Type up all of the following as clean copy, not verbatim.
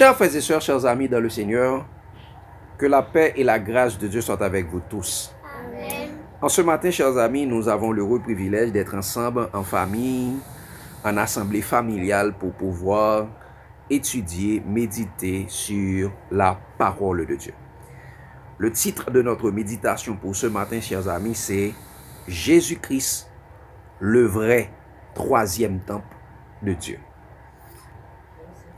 Chers frères et sœurs, chers amis dans le Seigneur, que la paix et la grâce de Dieu soient avec vous tous. Amen. En ce matin, chers amis, nous avons l'heureux privilège d'être ensemble en famille, en assemblée familiale pour pouvoir étudier, méditer sur la parole de Dieu. Le titre de notre méditation pour ce matin, chers amis, c'est Jésus-Christ, le vrai troisième temple de Dieu.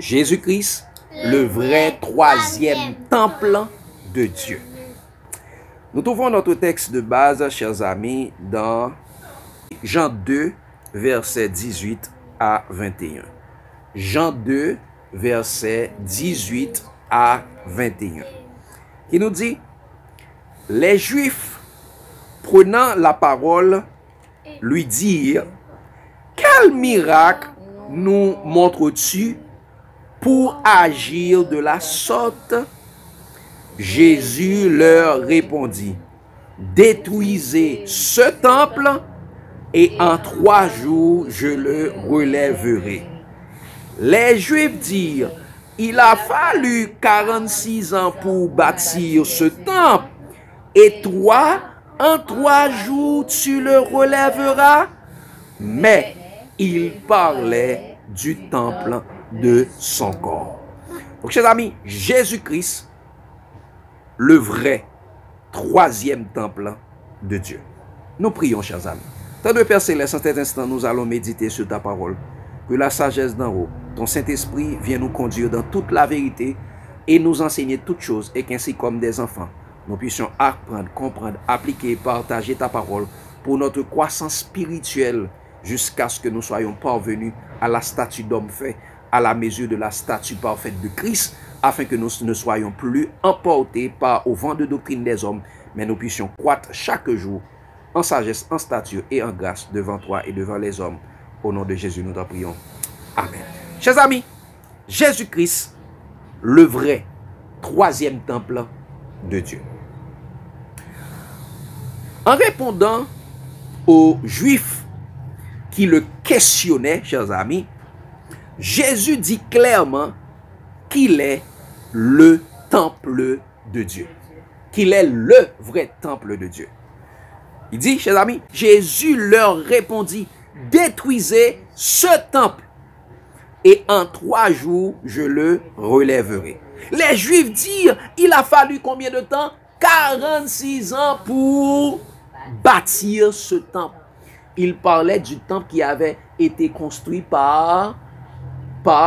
Jésus-Christ, le vrai troisième temple de Dieu. Nous trouvons notre texte de base, chers amis, dans Jean 2, versets 18 à 21. Jean 2, versets 18 à 21. Qui nous dit, les Juifs, prenant la parole, lui dirent, quel miracle nous montres-tu pour agir de la sorte? Jésus leur répondit, détruisez ce temple et en 3 jours je le relèverai. Les Juifs dirent, il a fallu 46 ans pour bâtir ce temple et toi, en 3 jours tu le relèveras. Mais il parlait du temple de son corps. Donc, chers amis, Jésus-Christ, le vrai troisième temple de Dieu. Nous prions, chers amis. Tant de Père Céleste, en cet instant, nous allons méditer sur ta parole. Que la sagesse d'en haut, ton Saint-Esprit vienne nous conduire dans toute la vérité et nous enseigner toutes choses et qu'ainsi comme des enfants, nous puissions apprendre, comprendre, appliquer et partager ta parole pour notre croissance spirituelle jusqu'à ce que nous soyons parvenus à la statue d'homme fait, à la mesure de la statue parfaite de Christ, afin que nous ne soyons plus emportés par au vent de doctrine des hommes, mais nous puissions croître chaque jour en sagesse, en stature et en grâce devant toi et devant les hommes. Au nom de Jésus, nous t'en prions. Amen. Chers amis, Jésus-Christ, le vrai troisième temple de Dieu. En répondant aux Juifs qui le questionnaient, chers amis, Jésus dit clairement qu'il est le temple de Dieu. Qu'il est le vrai temple de Dieu. Il dit, chers amis, Jésus leur répondit, détruisez ce temple et en 3 jours, je le relèverai. Les Juifs dirent, il a fallu combien de temps? 46 ans pour bâtir ce temple. Il parlait du temple qui avait été construit par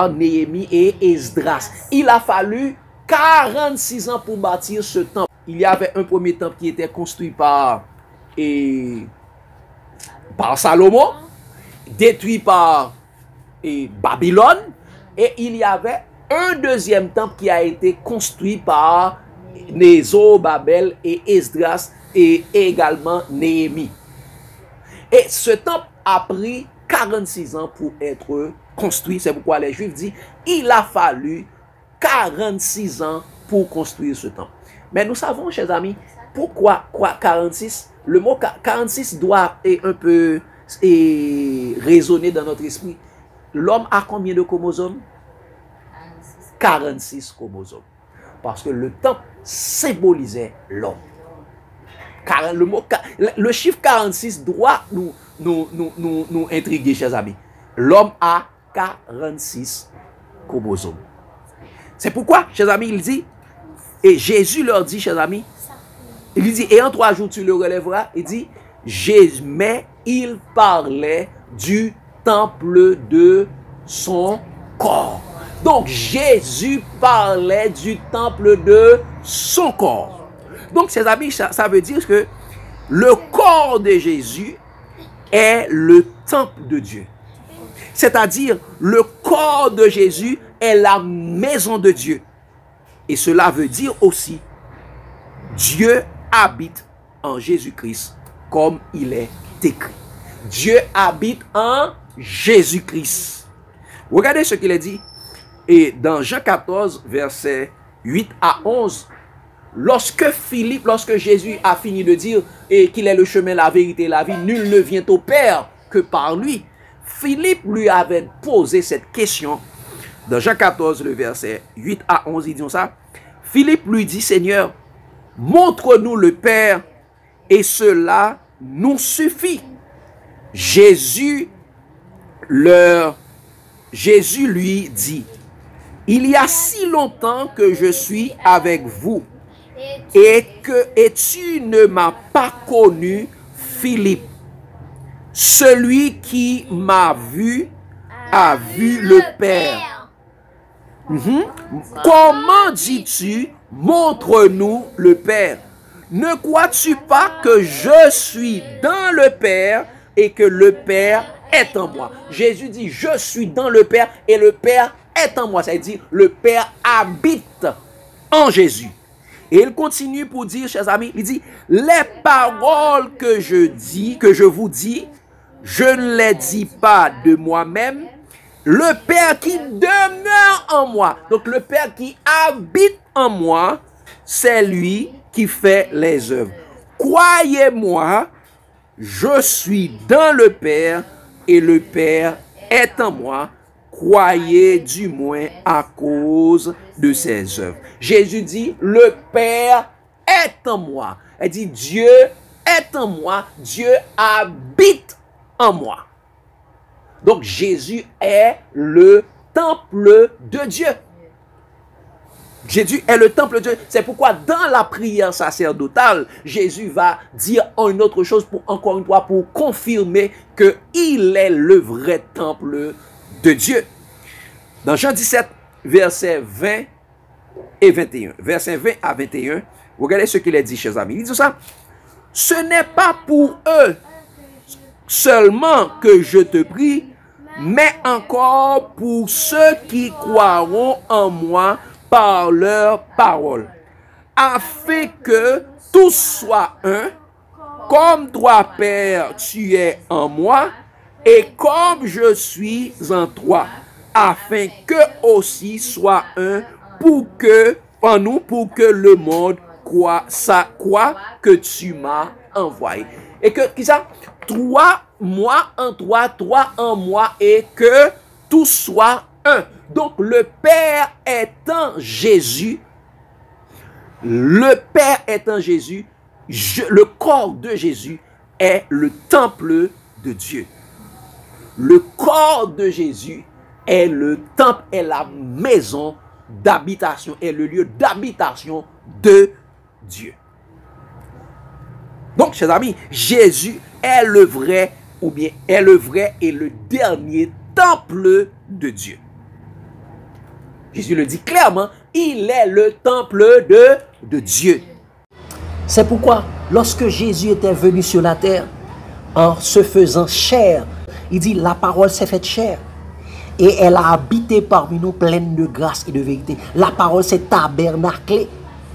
Néhémie et Esdras. Il a fallu 46 ans pour bâtir ce temple. Il y avait un premier temple qui était construit par Salomon, détruit par Babylone, et il y avait un deuxième temple qui a été construit par Zorobabel et Esdras et également Néhémie. Et ce temple a pris 46 ans pour être construit. C'est pourquoi les Juifs disent il a fallu 46 ans pour construire ce temple. Mais nous savons, chers amis, pourquoi 46? Le mot 46 doit un peu résonner dans notre esprit. L'homme a combien de chromosomes? 46 chromosomes. Parce que le temple symbolisait l'homme. Car le chiffre 46 doit nous intriguer, chers amis. L'homme a 46 chromosomes. C'est pourquoi, chers amis, il dit, et Jésus leur dit, chers amis, il dit, et en 3 jours tu le relèveras, il dit, mais il parlait du temple de son corps. Donc Jésus parlait du temple de son corps. Donc, chers amis, ça veut dire que le corps de Jésus est le temple de Dieu. C'est-à-dire, le corps de Jésus est la maison de Dieu. Et cela veut dire aussi, Dieu habite en Jésus-Christ comme il est écrit. Dieu habite en Jésus-Christ. Regardez ce qu'il est dit. Et dans Jean 14, versets 8 à 11, lorsque Jésus a fini de dire qu'il est le chemin, la vérité et la vie, nul ne vient au Père que par lui, Philippe lui avait posé cette question Dans Jean 14, le verset 8 à 11, ils disent ça. Philippe lui dit, Seigneur, montre-nous le Père, et cela nous suffit. Jésus lui dit, il y a si longtemps que je suis avec vous, et tu ne m'as pas connu, Philippe. Celui qui m'a vu a vu le Père. Comment dis-tu, montre-nous le Père? Ne crois-tu pas que je suis dans le Père et que le Père est en moi? Jésus dit, je suis dans le Père et le Père est en moi. C'est-à-dire, le Père habite en Jésus. Et il continue pour dire, chers amis, il dit, les paroles que je vous dis, je ne les dis pas de moi-même. Le Père qui demeure en moi, donc le Père qui habite en moi, c'est lui qui fait les œuvres. Croyez-moi, je suis dans le Père et le Père est en moi. Croyez du moins à cause de ses œuvres. Jésus dit, le Père est en moi. Elle dit, Dieu est en moi, Dieu habite en moi. Donc Jésus est le temple de Dieu. Jésus est le temple de Dieu. C'est pourquoi dans la prière sacerdotale, Jésus va dire une autre chose pour, encore une fois, pour confirmer qu'il est le vrai temple de Dieu. Dans Jean 17, versets 20 et 21. Versets 20 à 21, regardez ce qu'il a dit, chers amis. Il dit ça. Ce n'est pas pour eux seulement que je te prie, mais encore pour ceux qui croiront en moi par leur parole, afin que tous soient un, comme toi, Père, tu es en moi, et comme je suis en toi, afin que aussi soit un en nous, pour que le monde croit que tu m'as envoyé. Et que, qui ça? Toi, moi en toi en moi, et que tout soit un. Donc le Père est en Jésus. Le Père est en Jésus. Le corps de Jésus est le temple de Dieu. Le corps de Jésus est le temple, est la maison d'habitation, est le lieu d'habitation de Dieu. Donc, chers amis, Jésus est le vrai, ou bien est le vrai et le dernier temple de Dieu. Jésus le dit clairement, il est le temple de Dieu. C'est pourquoi, lorsque Jésus était venu sur la terre, en se faisant chair, il dit, la parole s'est faite chair. Et elle a habité parmi nous pleine de grâce et de vérité. La parole s'est tabernaclée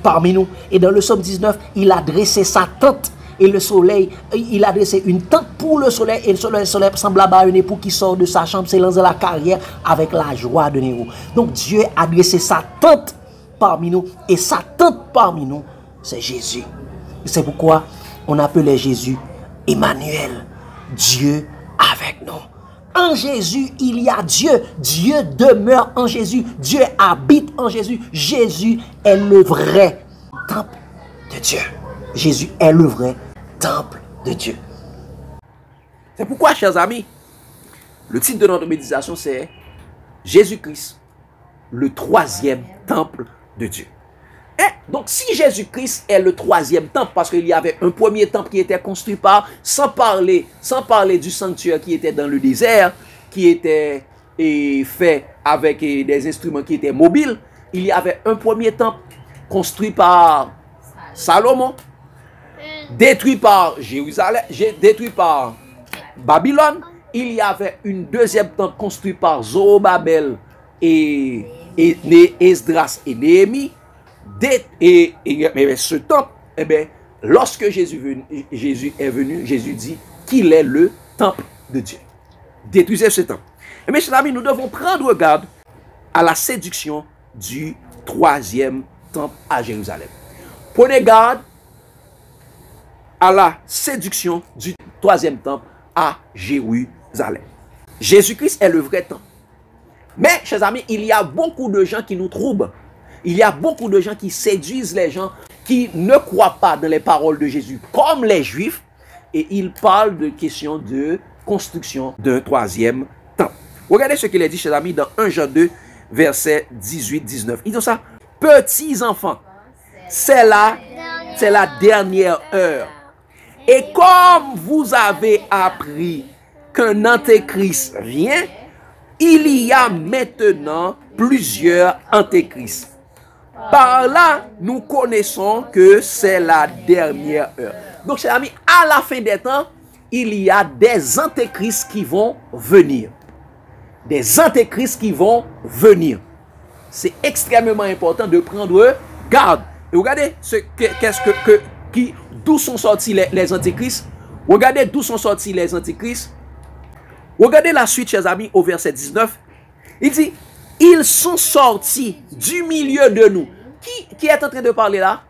parmi nous. Et dans le psaume 19, il a dressé sa tente. Et le soleil, il a dressé une tente pour le soleil. Et le soleil semblable à un époux qui sort de sa chambre, s'élance dans la carrière avec la joie de Néo. Donc Dieu a dressé sa tente parmi nous. Et sa tente parmi nous, c'est Jésus. C'est pourquoi on appelait Jésus Emmanuel, Dieu avec nous. En Jésus, il y a Dieu. Dieu demeure en Jésus. Dieu habite en Jésus. Jésus est le vrai temple de Dieu. Jésus est le vrai temple de Dieu. C'est pourquoi, chers amis, le titre de notre méditation, c'est Jésus-Christ, le troisième temple de Dieu. Et donc, si Jésus-Christ est le troisième temple, parce qu'il y avait un premier temple qui était construit sans parler du sanctuaire qui était dans le désert, qui était fait avec des instruments qui étaient mobiles, il y avait un premier temple construit par Salomon, détruit par Jérusalem, détruit par Babylone. Il y avait une deuxième temple construit par Zorobabel et Esdras et Néhémie. Et ce temple, lorsque Jésus est venu, Jésus dit qu'il est le temple de Dieu. Détruisez ce temple. Et mes chers amis, nous devons prendre garde à la séduction du troisième temple à Jérusalem. Prenez garde à la séduction du troisième temple à Jérusalem. Jésus-Christ est le vrai temple. Mais, chers amis, il y a beaucoup de gens qui nous troublent. Il y a beaucoup de gens qui séduisent les gens qui ne croient pas dans les paroles de Jésus, comme les Juifs, et ils parlent de questions de construction d'un troisième temple. Regardez ce qu'il est dit, chers amis, dans 1 Jean 2, verset 18-19. Ils disent ça. Petits enfants, c'est la dernière heure. Et comme vous avez appris qu'un antéchrist vient, il y a maintenant plusieurs antéchrists. Par là, nous connaissons que c'est la dernière heure. Donc, chers amis, à la fin des temps, il y a des antéchrists qui vont venir. Des antéchrists qui vont venir. C'est extrêmement important de prendre garde. Et regardez d'où sont sortis les antéchrists. Regardez d'où sont sortis les antéchrists. Regardez la suite, chers amis, au verset 19. Il dit, ils sont sortis du milieu de nous. Qui est en train de parler là?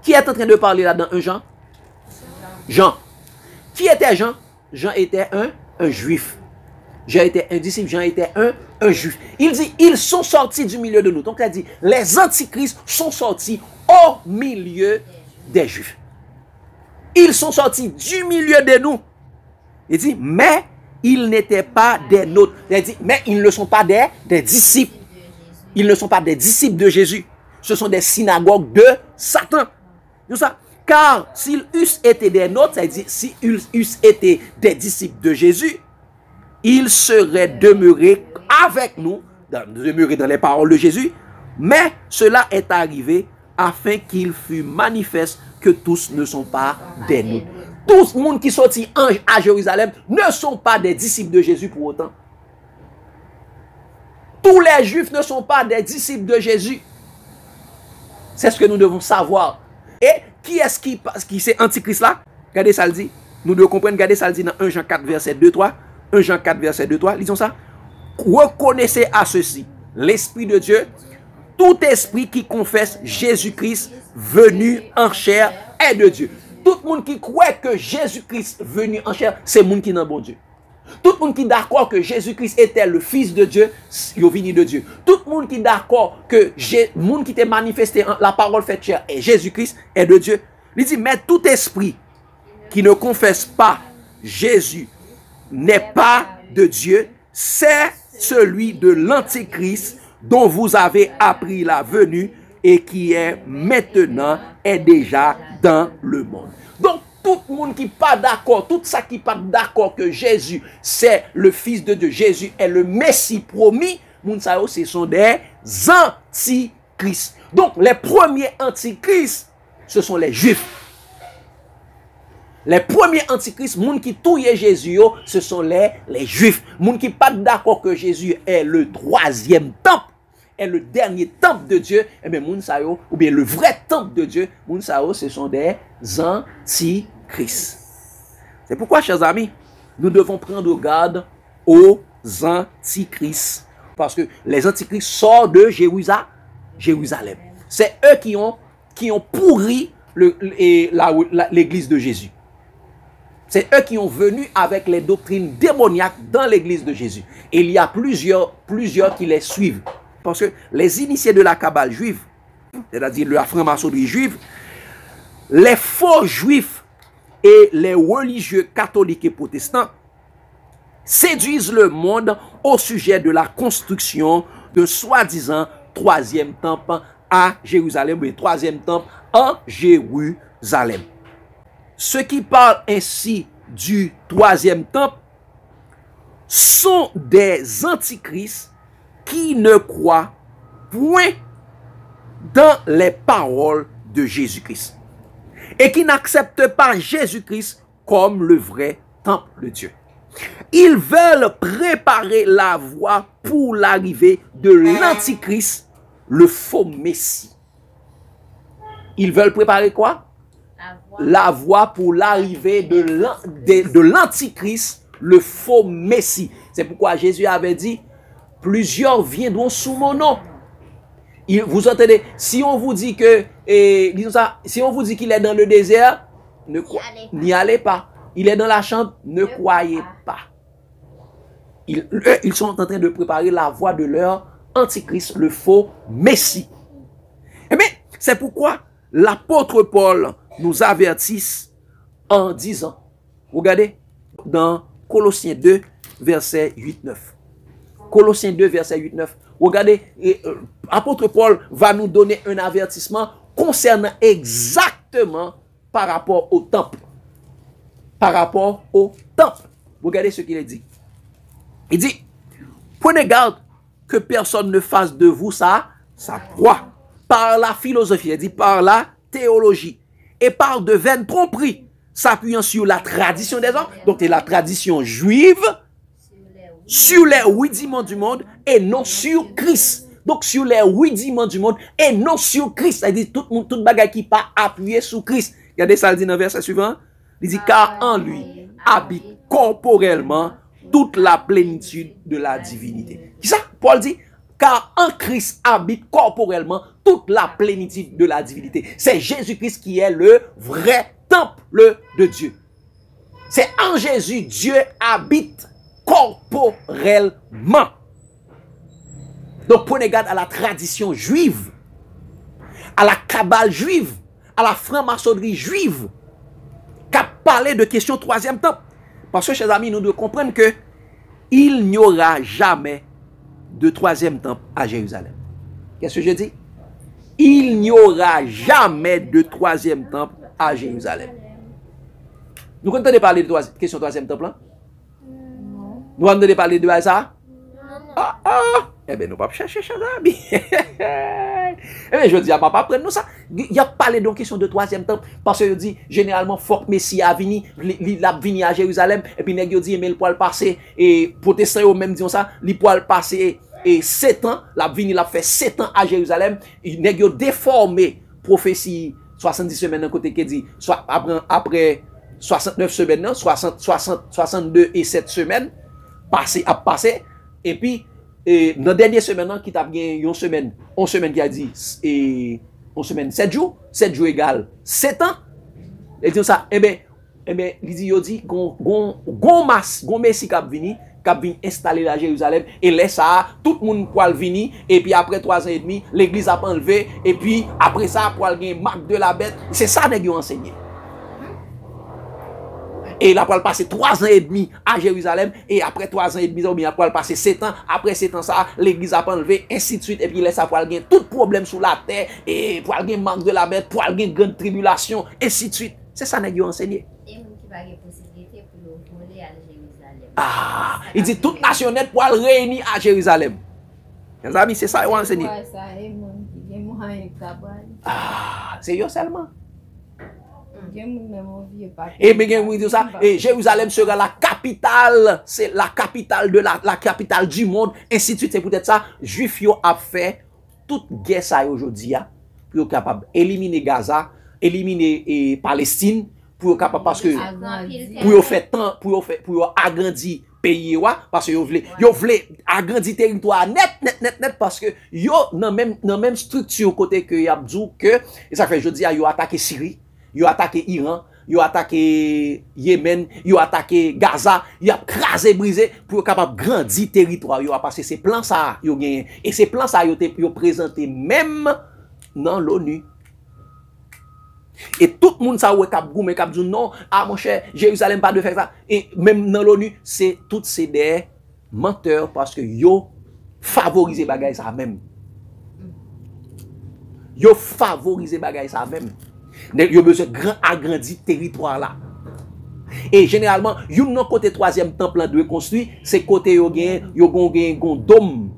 Qui est en train de parler là dans 1 Jean? Jean. Qui était Jean? Jean était un juif. Jean était un disciple, Jean était un juif. Il dit, ils sont sortis du milieu de nous. Donc, il a dit, les antichrists sont sortis au milieu des juifs. Ils sont sortis du milieu de nous. Il dit, mais ils n'étaient pas des nôtres. Il dit, mais ils ne sont pas des disciples. Ils ne sont pas des disciples de Jésus. Ce sont des synagogues de Satan. C'est ça. Car s'ils eussent été des nôtres, ça veut dire, s'ils eussent été des disciples de Jésus, ils seraient demeurés avec nous, demeurés dans les paroles de Jésus, mais cela est arrivé afin qu'il fût manifeste que tous ne sont pas des nôtres. Tous les gens qui sont à Jérusalem ne sont pas des disciples de Jésus pour autant. Tous les Juifs ne sont pas des disciples de Jésus. C'est ce que nous devons savoir. Et qui est-ce qui c'est antichrist là? Regardez ça le dit. Nous devons comprendre, regardez ça le dit dans 1 Jean 4, verset 2-3. 1 Jean 4, verset 2-3. Lisons ça. Reconnaissez à ceci l'Esprit de Dieu. Tout esprit qui confesse Jésus-Christ venu en chair est de Dieu. Tout le monde qui croit que Jésus-Christ venu en chair, c'est le monde qui est dans bon Dieu. Tout le monde qui est d'accord que Jésus-Christ était le Fils de Dieu, il est venu de Dieu. Tout le monde qui est d'accord que le monde qui était manifesté, la parole faite chair, et Jésus-Christ est de Dieu. Il dit, mais tout esprit qui ne confesse pas Jésus n'est pas de Dieu, c'est celui de l'Antichrist dont vous avez appris la venue et qui est maintenant est déjà dans le monde. Donc, tout le monde qui n'est pas d'accord, tout ça qui n'est pas d'accord que Jésus, c'est le Fils de Dieu, Jésus est le Messie promis, ce sont des antichrists. Donc, les premiers antichrists, ce sont les Juifs. Les premiers antichrists, les gens qui touillent Jésus, ce sont les Juifs. Les gens qui ne sont pas d'accord que Jésus est le troisième temple, est le dernier temple de Dieu, et bien, ou bien le vrai temple de Dieu, ce sont des antichrists. C'est pourquoi, chers amis, nous devons prendre garde aux antichrists. Parce que les antichrists sortent de Jérusalem. C'est eux qui ont pourri l'église de Jésus. C'est eux qui ont venu avec les doctrines démoniaques dans l'église de Jésus. Et il y a plusieurs qui les suivent. Parce que les initiés de la Kabbale juive, c'est-à-dire la franc-maçonnerie juive, les faux juifs et les religieux catholiques et protestants séduisent le monde au sujet de la construction de soi-disant troisième temple à Jérusalem, ou troisième temple en Jérusalem. Ceux qui parlent ainsi du troisième temple sont des antichrists qui ne croient point dans les paroles de Jésus-Christ et qui n'acceptent pas Jésus-Christ comme le vrai temple de Dieu. Ils veulent préparer la voie pour l'arrivée de l'antichrist, le faux Messie. Ils veulent préparer quoi? La voie pour l'arrivée de l'antichrist, le faux Messie. C'est pourquoi Jésus avait dit, plusieurs viendront sous mon nom. Vous entendez? Si on vous dit que, disons ça, si on vous dit qu'il est dans le désert, n'y allez pas. Il est dans la chambre, ne croyez pas. Ils sont en train de préparer la voie de leur antichrist, le faux Messie. Eh bien, c'est pourquoi l'apôtre Paul nous avertisse en disant, regardez, dans Colossiens 2, verset 8-9. Colossiens 2, verset 8-9. Regardez, l'apôtre Paul va nous donner un avertissement concernant exactement par rapport au temple. Par rapport au temple. Regardez ce qu'il dit. Il dit, prenez garde que personne ne fasse de vous sa proie. Par la philosophie, il dit par la théologie. Et par de vaines tromperies, s'appuyant sur la tradition des hommes, donc c'est la tradition juive, sur les rudiments du monde et non sur Christ. Donc sur les rudiments du monde et non sur Christ. C'est-à-dire tout bagage qui pas appuyé sur Christ. Regardez ça, il dit dans le verset suivant. Il dit car en lui habite corporellement toute la plénitude de la divinité. Qui ça? Paul dit car en Christ habite corporellement toute la plénitude de la divinité. C'est Jésus-Christ qui est le vrai temple de Dieu. C'est en Jésus, Dieu habite corporellement. Donc prenez garde à la tradition juive, à la cabale juive, à la franc-maçonnerie juive, qui a parlé de question troisième temple. Parce que, chers amis, nous devons comprendre que il n'y aura jamais de troisième temple à Jérusalem. Qu'est-ce que je dis? Il n'y aura jamais de troisième temple à Jérusalem. Nous entendez parler de question troisième temple? Hein? Nous entendez parler de ça? Eh bien, nous ne pouvons pas chercher ça. Eh bien, je dis à papa, prenne-nous ça. Il a parlé d'une question de troisième temple. Parce que je dis, généralement, Fort Messie a venu, il a venu à Jérusalem. Et puis, il dit, mais il peut passer. Et protestants, eux même disent ça, il peut passer. Et 7 ans, il a fait 7 ans à Jérusalem. Il a déformé prophétie 70 semaines d'un côté qui dit, soit après 69 semaines, 62 et 7 semaines, passé. Et puis, dans la dernière semaine, qui t'a bien une semaine qui a dit, une semaine, 7 jours égale 7 ans. Il dit ça, il dit, gon Messie qui a venu installer à Jérusalem, et laisse ça, tout le monde peut venir, et puis après 3 ans et demi, l'église a enlevé, et puis après ça, pour aller marque de la bête. C'est ça que nous enseigné. Et là, pour passer 3 ans et demi à Jérusalem, et après 3 ans et demi, ou bien pour passer 7 ans, après 7 ans, ça, l'église a enlevé, ainsi de suite, et puis laisse ça pour aller tout problème sur la terre, et pour aller manque de la bête, pour aller grande tribulation, ainsi de suite. C'est ça que nous enseigné. Et vous qui avez possibilité pour voler à Jérusalem. Il dit toute nation net pour aller réunir à Jérusalem. Les amis, c'est ça qu'ils ont enseigné. C'est eux seulement. Et bien, vous dites ça, et Jérusalem sera la capitale, c'est la capitale de la capitale du monde, ainsi de suite. C'est peut-être ça, Juifs a fait toute guerre ça aujourd'hui, pour être capable d'éliminer Gaza, éliminer Palestine, pour être capable, parce que, pour agrandir pays, parce que vous voulez agrandir territoire net, parce que yo dans même structure côté que y a dit que, et ça fait je dis yo attaqué Syrie, yo attaqué Iran, yo attaqué Yémen, yo attaqué Gaza, yo a crasé brisé pour capable grandir territoire, yo a passé ces plans ça yo gagné, et ces plans ça yo présenté même dans l'ONU. Et tout le monde ça ouais cap goumé cap dit non, mon cher, Jérusalem pas de faire ça. Et même dans l'ONU, c'est toutes ces des menteurs parce que yo favoriser bagay ça même. Yo favoriser bagay ça même. Yo besoin grand agrandir territoire là. Et généralement, yon non côté troisième temple de construit, c'est côté yo gen dôme.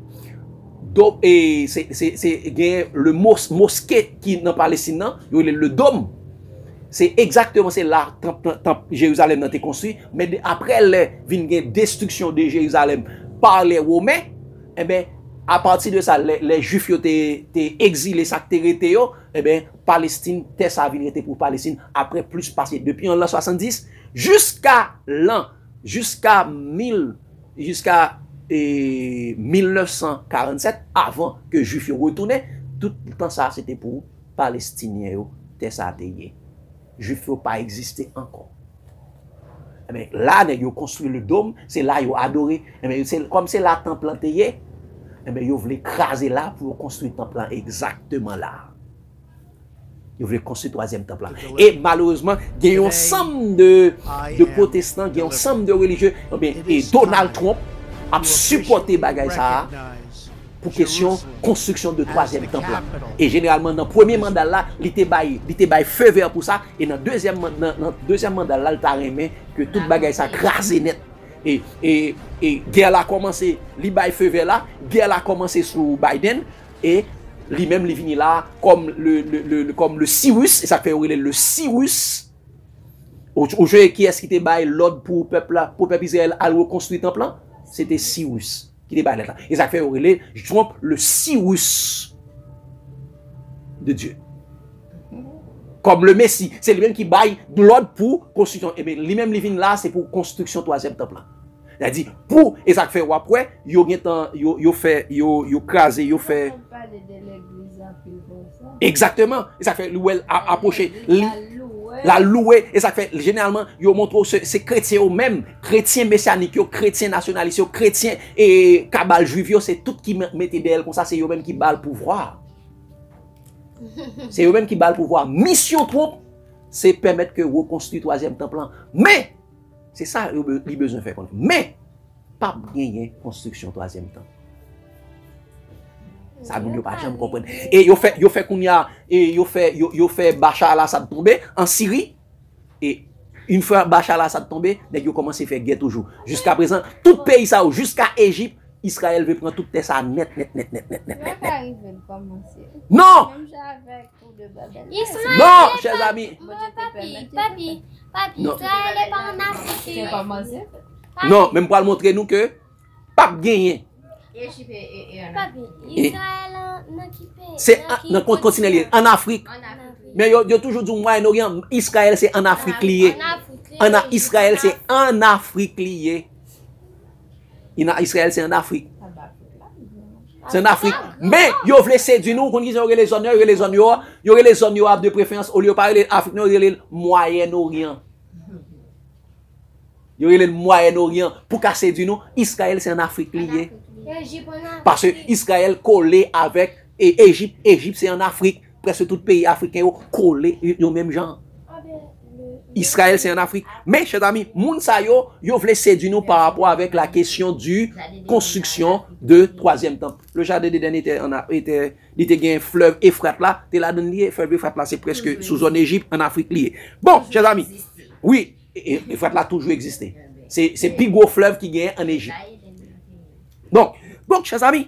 Et c'est le mosquée qui dans Palestine, le dôme. C'est exactement c'est là Jérusalem a été construit, mais après la destruction de Jérusalem par les Romains, eh bien à partir de ça les Juifs ont été exilés ça eh bien Palestine ça vient pour Palestine après plus passé depuis l'an 70 jusqu'à 1947, avant que les Juifs retournent, tout le temps ça c'était pour Palestiniens, ça a été. Juifs n'ont pas existé encore. bien, là, ils ont construit le dôme, c'est là ils ont adoré. Eh bien, comme c'est là le temple planté, eh bien, ils voulaient écraser là pour construire le temple exactement là. Ils voulaient construire le troisième temple là. Et malheureusement, il y a un ensemble de protestants, il y a un ensemble de religieux, eh bien, et Donald Trump a supporté bagay ça pour question construction de troisième temple là. Et généralement dans le premier mandat là, il était bail feu vert pour ça, et dans le deuxième mandat là, il t'a remis que tout bagay ça crasé net. Et guerre a commencé, il bail feu vert là, guerre a commencé sous Biden, et lui-même il vient là comme le Cyrus, et ça fait le Cyrus au jeu qui est-ce qui te bail l'ordre pour peuple Israël à reconstruire temple là, c'était Cyrus qui te bail là. Et ça fait Trump le Cyrus de Dieu. Comme le Messie, c'est lui-même qui baille de l'ordre pour construction. Et bien lui-même il vient là, c'est pour construction troisième temple là. Il a dit pour, et ça fait après yo crasé, yo fait exactement, et ça fait l'ouel approcher la louer, et ça fait généralement yo montre c'est chrétiens eux même, chrétiens messianiques, chrétiens nationalistes, chrétiens et cabal juif, c'est tout qui mettait d'elle comme ça, c'est eux même qui bat le pouvoir. C'est eux même qui bat le pouvoir. Mission Trump, c'est permettre que reconstruire troisième temple. Mais c'est ça qu'il a besoin de faire. Mais pas gagner construction troisième temple. Ça nous pas jamais comprendre. Et yo fait qu'on y a et yo fait Bachar al-Assad tomber en Syrie, et une fois Bachar al-Assad tomber, dès yo commencé à faire guerre toujours. Jusqu'à présent, tout pays ça jusqu'à Égypte, Israël veut prendre tout ça net. Non! Non, chers amis. Papi, Israël n'est pas en Afrique. Non, même pour le montrer nous que pas gagner. Papi, Israël c'est dans le continent en Afrique. Mais il y a toujours du Moyen-Orient, Israël c'est en Afrique lié. Israël c'est en Afrique lié. Israël c'est en Afrique. C'est en Afrique. Mais yo vle séduire nous qu'on dit y aurait les zones de préférence au lieu de parler d'Afrique, il y aurait le Moyen-Orient. Il y aurait le Moyen-Orient pour casser du nous. Israël c'est en Afrique lié. Parce que Israël collé avec Égypte. Égypte c'est en Afrique. Presque tout pays africain collé au même genre. Israël c'est en Afrique. Mais chers amis, moun sa yo vle séduire nous par rapport avec la question du construction de troisième temple. Le jardin d'Éden était un fleuve Euphrate là, t'es là dans lié, fleuve Euphrate là c'est presque sous zone Égypte en Afrique lié. Bon, chers amis. Oui, Euphrate là toujours existé. C'est plus gros fleuve qui gagne en Égypte. Donc, chers amis,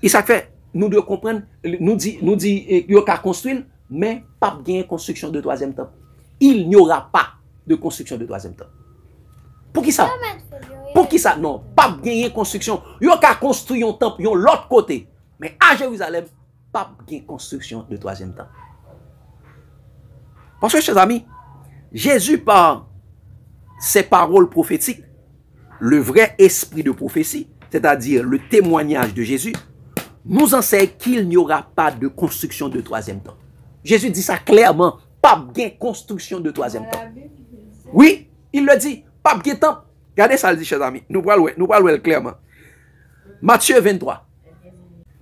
et ça fait nous devons comprendre, nous dit il y a construire, mais pas de construction de troisième temple. Il n'y aura pas de construction de troisième temple. Pour qui ça? Pour qui ça? Non, pas de construction. Il y a construire un temple, l'autre côté. Mais à Jérusalem, pas de construction de troisième temple. Parce que, chers amis, Jésus, par ses paroles prophétiques, le vrai esprit de prophétie, c'est-à-dire le témoignage de Jésus, nous enseigne qu'il n'y aura pas de construction de troisième temple. Jésus dit ça clairement, pas de construction de troisième temple. Oui, il le dit, pas de temple. Regardez ça, le dit, chers amis. Nous parlons clairement. Matthieu 23.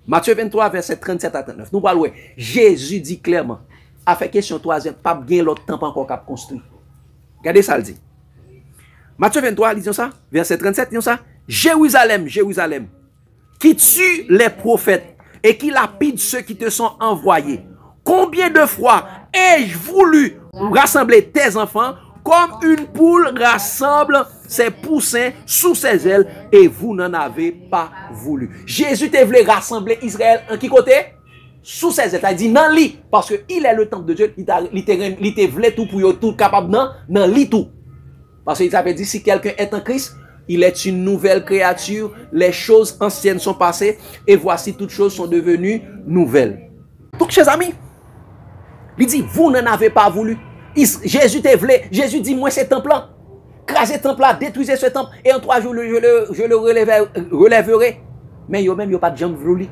Matthieu 23, verset 37 à 39. Nous parlons. Jésus dit clairement, a fait question troisième, pas de l'autre temple encore qu'à construire. Regardez ça, le dit. Matthieu 23, disons ça, verset 37, disons ça. Jérusalem, Jérusalem, qui tue les prophètes et qui lapide ceux qui te sont envoyés. Combien de fois ai-je voulu rassembler tes enfants comme une poule rassemble ses poussins sous ses ailes et vous n'en avez pas voulu. Jésus te voulait rassembler Israël en qui côté? Sous ses ailes. Il a dit non lit parce que il est le temple de Dieu. Il te voulait tout pour tout capable non lit tout. Parce qu'il avait dit si quelqu'un est en Christ, il est une nouvelle créature. Les choses anciennes sont passées et voici toutes choses sont devenues nouvelles. Donc chers amis, il dit vous n'en avez pas voulu. Jésus te voulait. Jésus dit moi ce temple là, crasez ce temple là, détruisez ce temple et en 3 jours je le relèverai. Mais yo même yo pas de jambe voulu.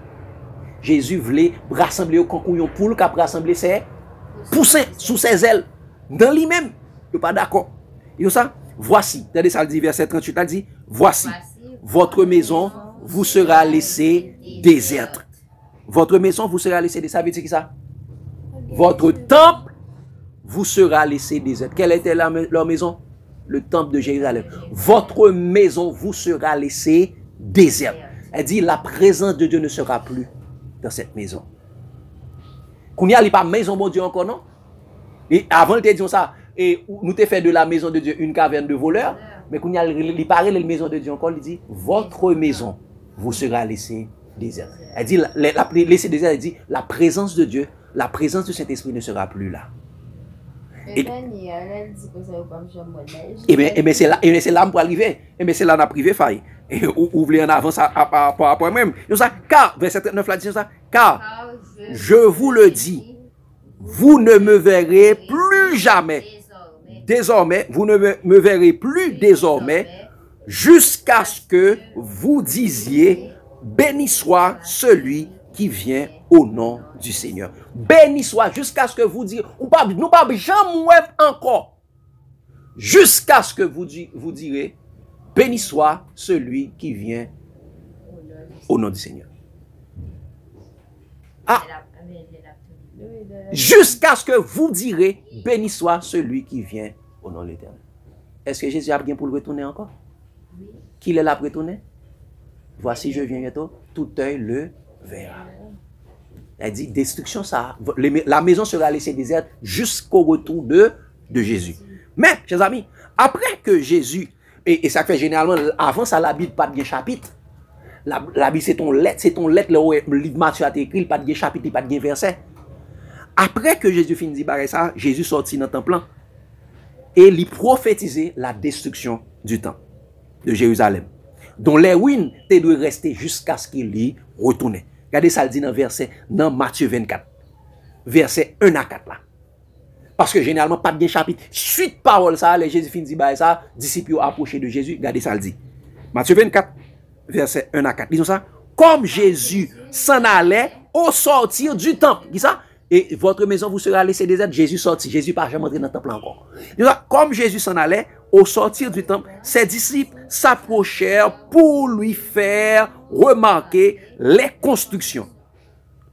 Jésus voulait rassembler au concouillon poule qui a rassemblé ses poussins sous ses ailes. Dans lui-même, yo pas d'accord. Et ça, voici, regardez ça, le dit verset 38, là, dit, voici, votre maison vous sera laissée déserte. Votre maison vous sera laissée déserte. Ça veut dire qui ça? Votre temple vous sera laissé déserte. Quelle était leur maison? Le temple de Jérusalem. Votre maison vous sera laissée déserte. Elle dit, la présence de Dieu ne sera plus dans cette maison. Qu'on n'y a pas maison de Dieu encore, non? Et avant, il te dit ça, et nous t'ai fait de la maison de Dieu une caverne de voleurs, mais qu'on y a parlé de la maison de Dieu encore, il dit, votre maison vous sera laissée déserte. Elle dit, laissée déserte, elle dit, la présence de Dieu, la présence du Saint-Esprit ne sera plus là. Et bien, c'est là pour arriver. Et bien, c'est là qu'on a privé faille. Et oubliez en avance par rapport à moi-même. Car, verset 39 là dit ça, car je vous le dis, vous ne me verrez plus jamais. Désormais, vous ne me verrez plus désormais jusqu'à ce que vous disiez, béni soit celui qui vient au nom du Seigneur. Béni soit jusqu'à ce que vous disiez, nous ne pas jamais encore, jusqu'à ce que vous direz, béni soit celui qui vient au nom du Seigneur. Ah, jusqu'à ce que vous direz, béni soit celui qui vient au nom de l'Éternel. Est-ce que Jésus a bien pour le retourner encore? Qu'il est là pour retourner? Voici, je viens bientôt, tout œil le verra. Elle dit, destruction, ça, la maison sera laissée déserte jusqu'au retour de Jésus. Mais, chers amis, après que Jésus, et ça fait généralement, avant ça, la Bible pas de chapitre. La Bible, c'est ton lettre, le livre Matthieu a été écrit, pas de chapitre, pas de verset. Après que Jésus finit de dire ça, Jésus sortit dans le temple et il prophétisait la destruction du temple de Jérusalem, dont les ruines devaient rester jusqu'à ce qu'il y retourne. Regardez ça, le dit dans Matthieu 24, verset 1 à 4 là. Parce que généralement, pas de chapitre. Suite parole ça, les Jésus finit de dire ça, disciples approchés de Jésus, regardez ça, le dit. Matthieu 24, verset 1 à 4. Disons ça, comme Jésus s'en allait au sortir du temple. Dis ça? Et votre maison vous sera laissée déserte. Jésus sortit. Jésus n'a jamais entré dans le temple encore. Comme Jésus s'en allait, au sortir du temple, ses disciples s'approchèrent pour lui faire remarquer les constructions.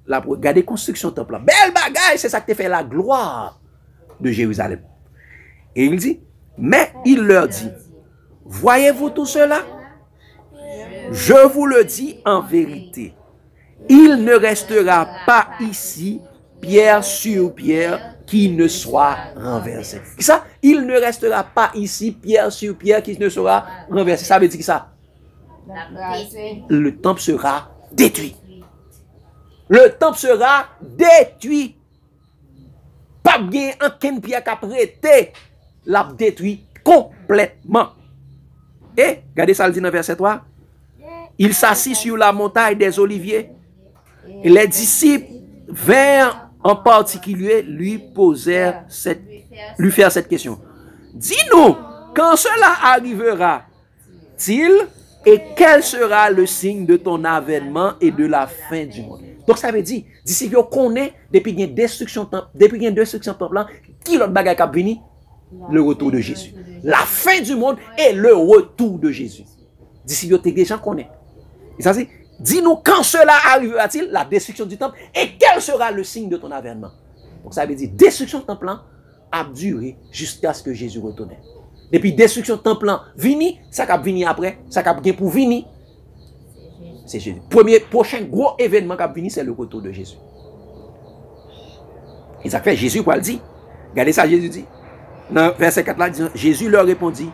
Regardez les constructions du temple. Belle bagaille, c'est ça qui fait la gloire de Jérusalem. Et il dit, mais il leur dit, voyez-vous tout cela? Je vous le dis en vérité, il ne restera pas ici pierre sur pierre qui ne soit renversée. Ça, il ne restera pas ici pierre sur pierre qui ne sera renversée. Ça veut dire que ça, le temple sera détruit. Le temple sera détruit. Pas bien en pierre qui a prêté, l'a détruit complètement. Et, regardez ça, le dit dans verset 3. Il s'assit sur la montagne des Oliviers. Et les disciples vinrent en particulier lui faire cette question. Dis-nous, quand cela arrivera-t-il et quel sera le signe de ton avènement et de la fin du monde? Donc ça veut dire, d'ici qu'on connaît, depuis qu'il y a une destruction temple, qui l'autre bagaille qui venu? Le retour de Jésus. La fin du monde et le retour de Jésus. D'ici qu'on déjà connaît. Et ça c'est, dis-nous quand cela arrivera-t-il, la destruction du temple, et quel sera le signe de ton avènement? Donc ça veut dire, destruction du temple a duré jusqu'à ce que Jésus retourne. Et puis destruction du temple vini, ça va venir après, ça va venir pour venir. C'est Jésus. Prochain gros événement qui va venir, c'est le retour de Jésus. Et ça fait Jésus quoi le dit? Regardez ça, Jésus dit. Dans verset 4 là, Jésus leur répondit,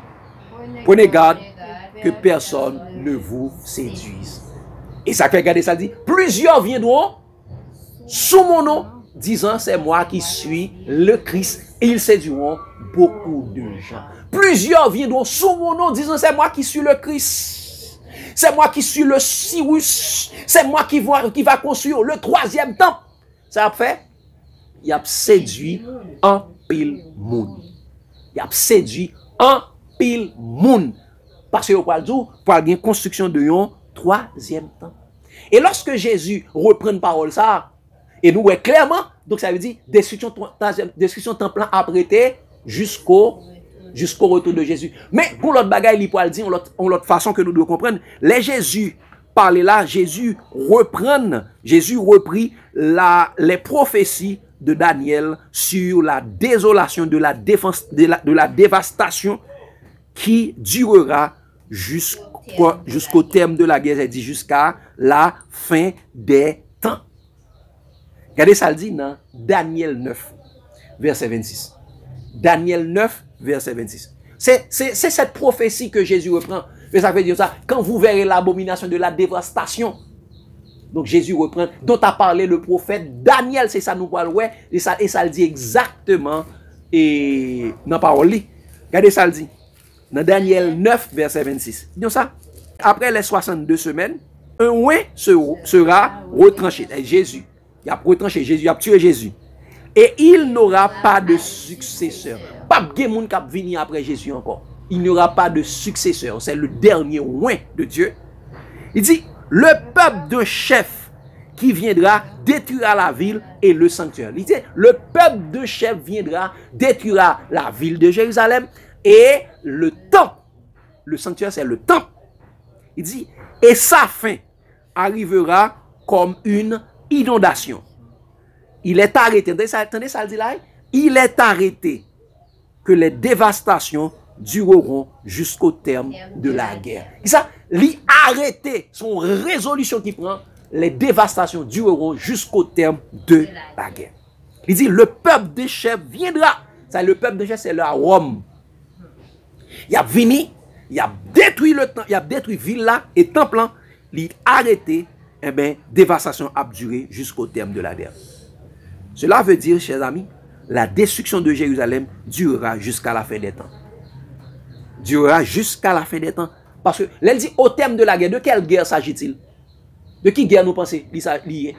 prenez garde que personne ne vous séduise. Et ça fait, regardez ça, dit, plusieurs viendront sous mon nom, disant, c'est moi qui suis le Christ, et ils séduiront beaucoup de gens. Plusieurs viendront sous mon nom, disant, c'est moi qui suis le Christ, c'est moi qui suis le Cyrus, c'est moi qui va construire le 3e temple. Ça a fait, il a séduit en pile monde. Il a séduit en pile monde. Parce que pour la construction de yon 3e temple. Et lorsque Jésus reprend une parole ça, et nous voyons clairement, donc ça veut dire destruction temple apprêté jusqu'au jusqu'au retour de Jésus. Mais pour l'autre bagaille, il peut le dire en l'autre façon que nous devons comprendre. Les Jésus parlait là, Jésus reprit les prophéties de Daniel sur la désolation de la dévastation qui durera jusqu'au terme de la guerre, c'est-à-dire jusqu'à la fin des temps. Regardez ça le dit dans Daniel 9, verset 26. Daniel 9, verset 26. C'est cette prophétie que Jésus reprend. Mais ça veut dire ça, quand vous verrez l'abomination de la dévastation. Donc Jésus reprend, dont a parlé le prophète Daniel, c'est ça nous parlons, ouais, et ça le dit exactement et dans la parole. Regardez ça le dit. Dans Daniel 9, verset 26. Donc ça, après les 62 semaines, un oint sera retranché. Jésus, il a retranché Jésus, il a tué Jésus. Et il n'aura pas de successeur. Pas de monde qui va venir après Jésus encore. Il n'y aura pas de successeur. C'est le dernier oint de Dieu. Il dit, le peuple de chef qui viendra détruira la ville et le sanctuaire. Il dit, le peuple de chef viendra détruira la ville de Jérusalem et le temple. Le sanctuaire, c'est le temple. Il dit, et sa fin arrivera comme une inondation. Il est arrêté. Attendez ça, dit là. Il est arrêté que les dévastations dureront jusqu'au terme de la guerre. Et ça, l'arrêté, son résolution qui prend, les dévastations dureront jusqu'au terme de la guerre. Il dit, le peuple des chefs viendra. Ça, le peuple des chefs, c'est la Rome. Il a venu, il a détruit le temple, il a détruit ville là et temple là, il a arrêté, eh bien, dévastation a duré jusqu'au terme de la guerre. Cela veut dire, chers amis, la destruction de Jérusalem durera jusqu'à la fin des temps. Durera jusqu'à la fin des temps. Parce que, elle dit au terme de la guerre, de quelle guerre s'agit-il? De qui guerre nous pensons lié?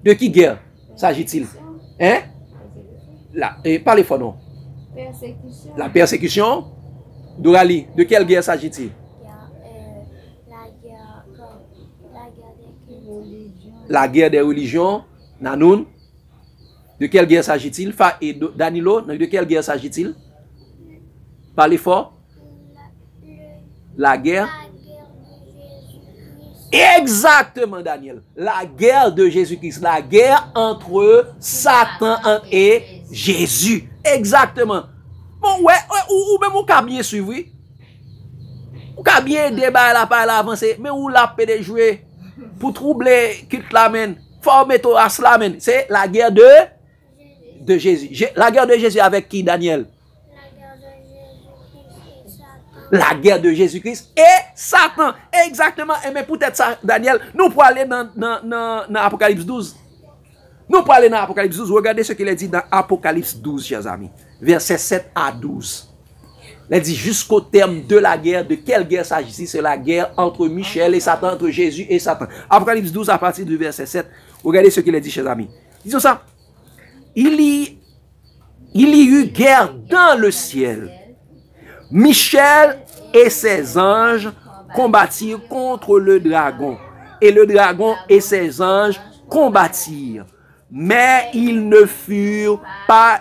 De qui guerre s'agit-il? Hein? Parlez fort non. Persécution. La persécution. Dorali, de quelle guerre s'agit-il? La guerre des religions. Nanoun. De quelle guerre s'agit-il? Danilo, de quelle guerre s'agit-il? Parlez fort. La guerre. Exactement, Daniel. La guerre de Jésus-Christ. La guerre entre Satan et Jésus. Exactement. Bon, ouais, ou même on peut bien suivre. On peut bien débattre la par avancer. Mais où la peut jouer pour troubler qui l'amène. Former toi à slamen. C'est la guerre de Jésus. La guerre de Jésus avec qui, Daniel? La guerre de Jésus-Christ et Satan. Exactement. Et mais peut-être ça, Daniel, nous pouvons aller dans Apocalypse 12. Nous pouvons aller dans Apocalypse 12. Regardez ce qu'il a dit dans Apocalypse 12, chers amis. Versets 7 à 12. Il dit jusqu'au terme de la guerre. De quelle guerre s'agit-il? C'est la guerre entre Michel et Satan, entre Jésus et Satan. Apocalypse 12 à partir du verset 7. Regardez ce qu'il a dit, chers amis. Disons ça. Il y eut guerre dans le ciel. Michel et ses anges combattirent contre le dragon. Et le dragon et ses anges combattirent. Mais ils ne furent pas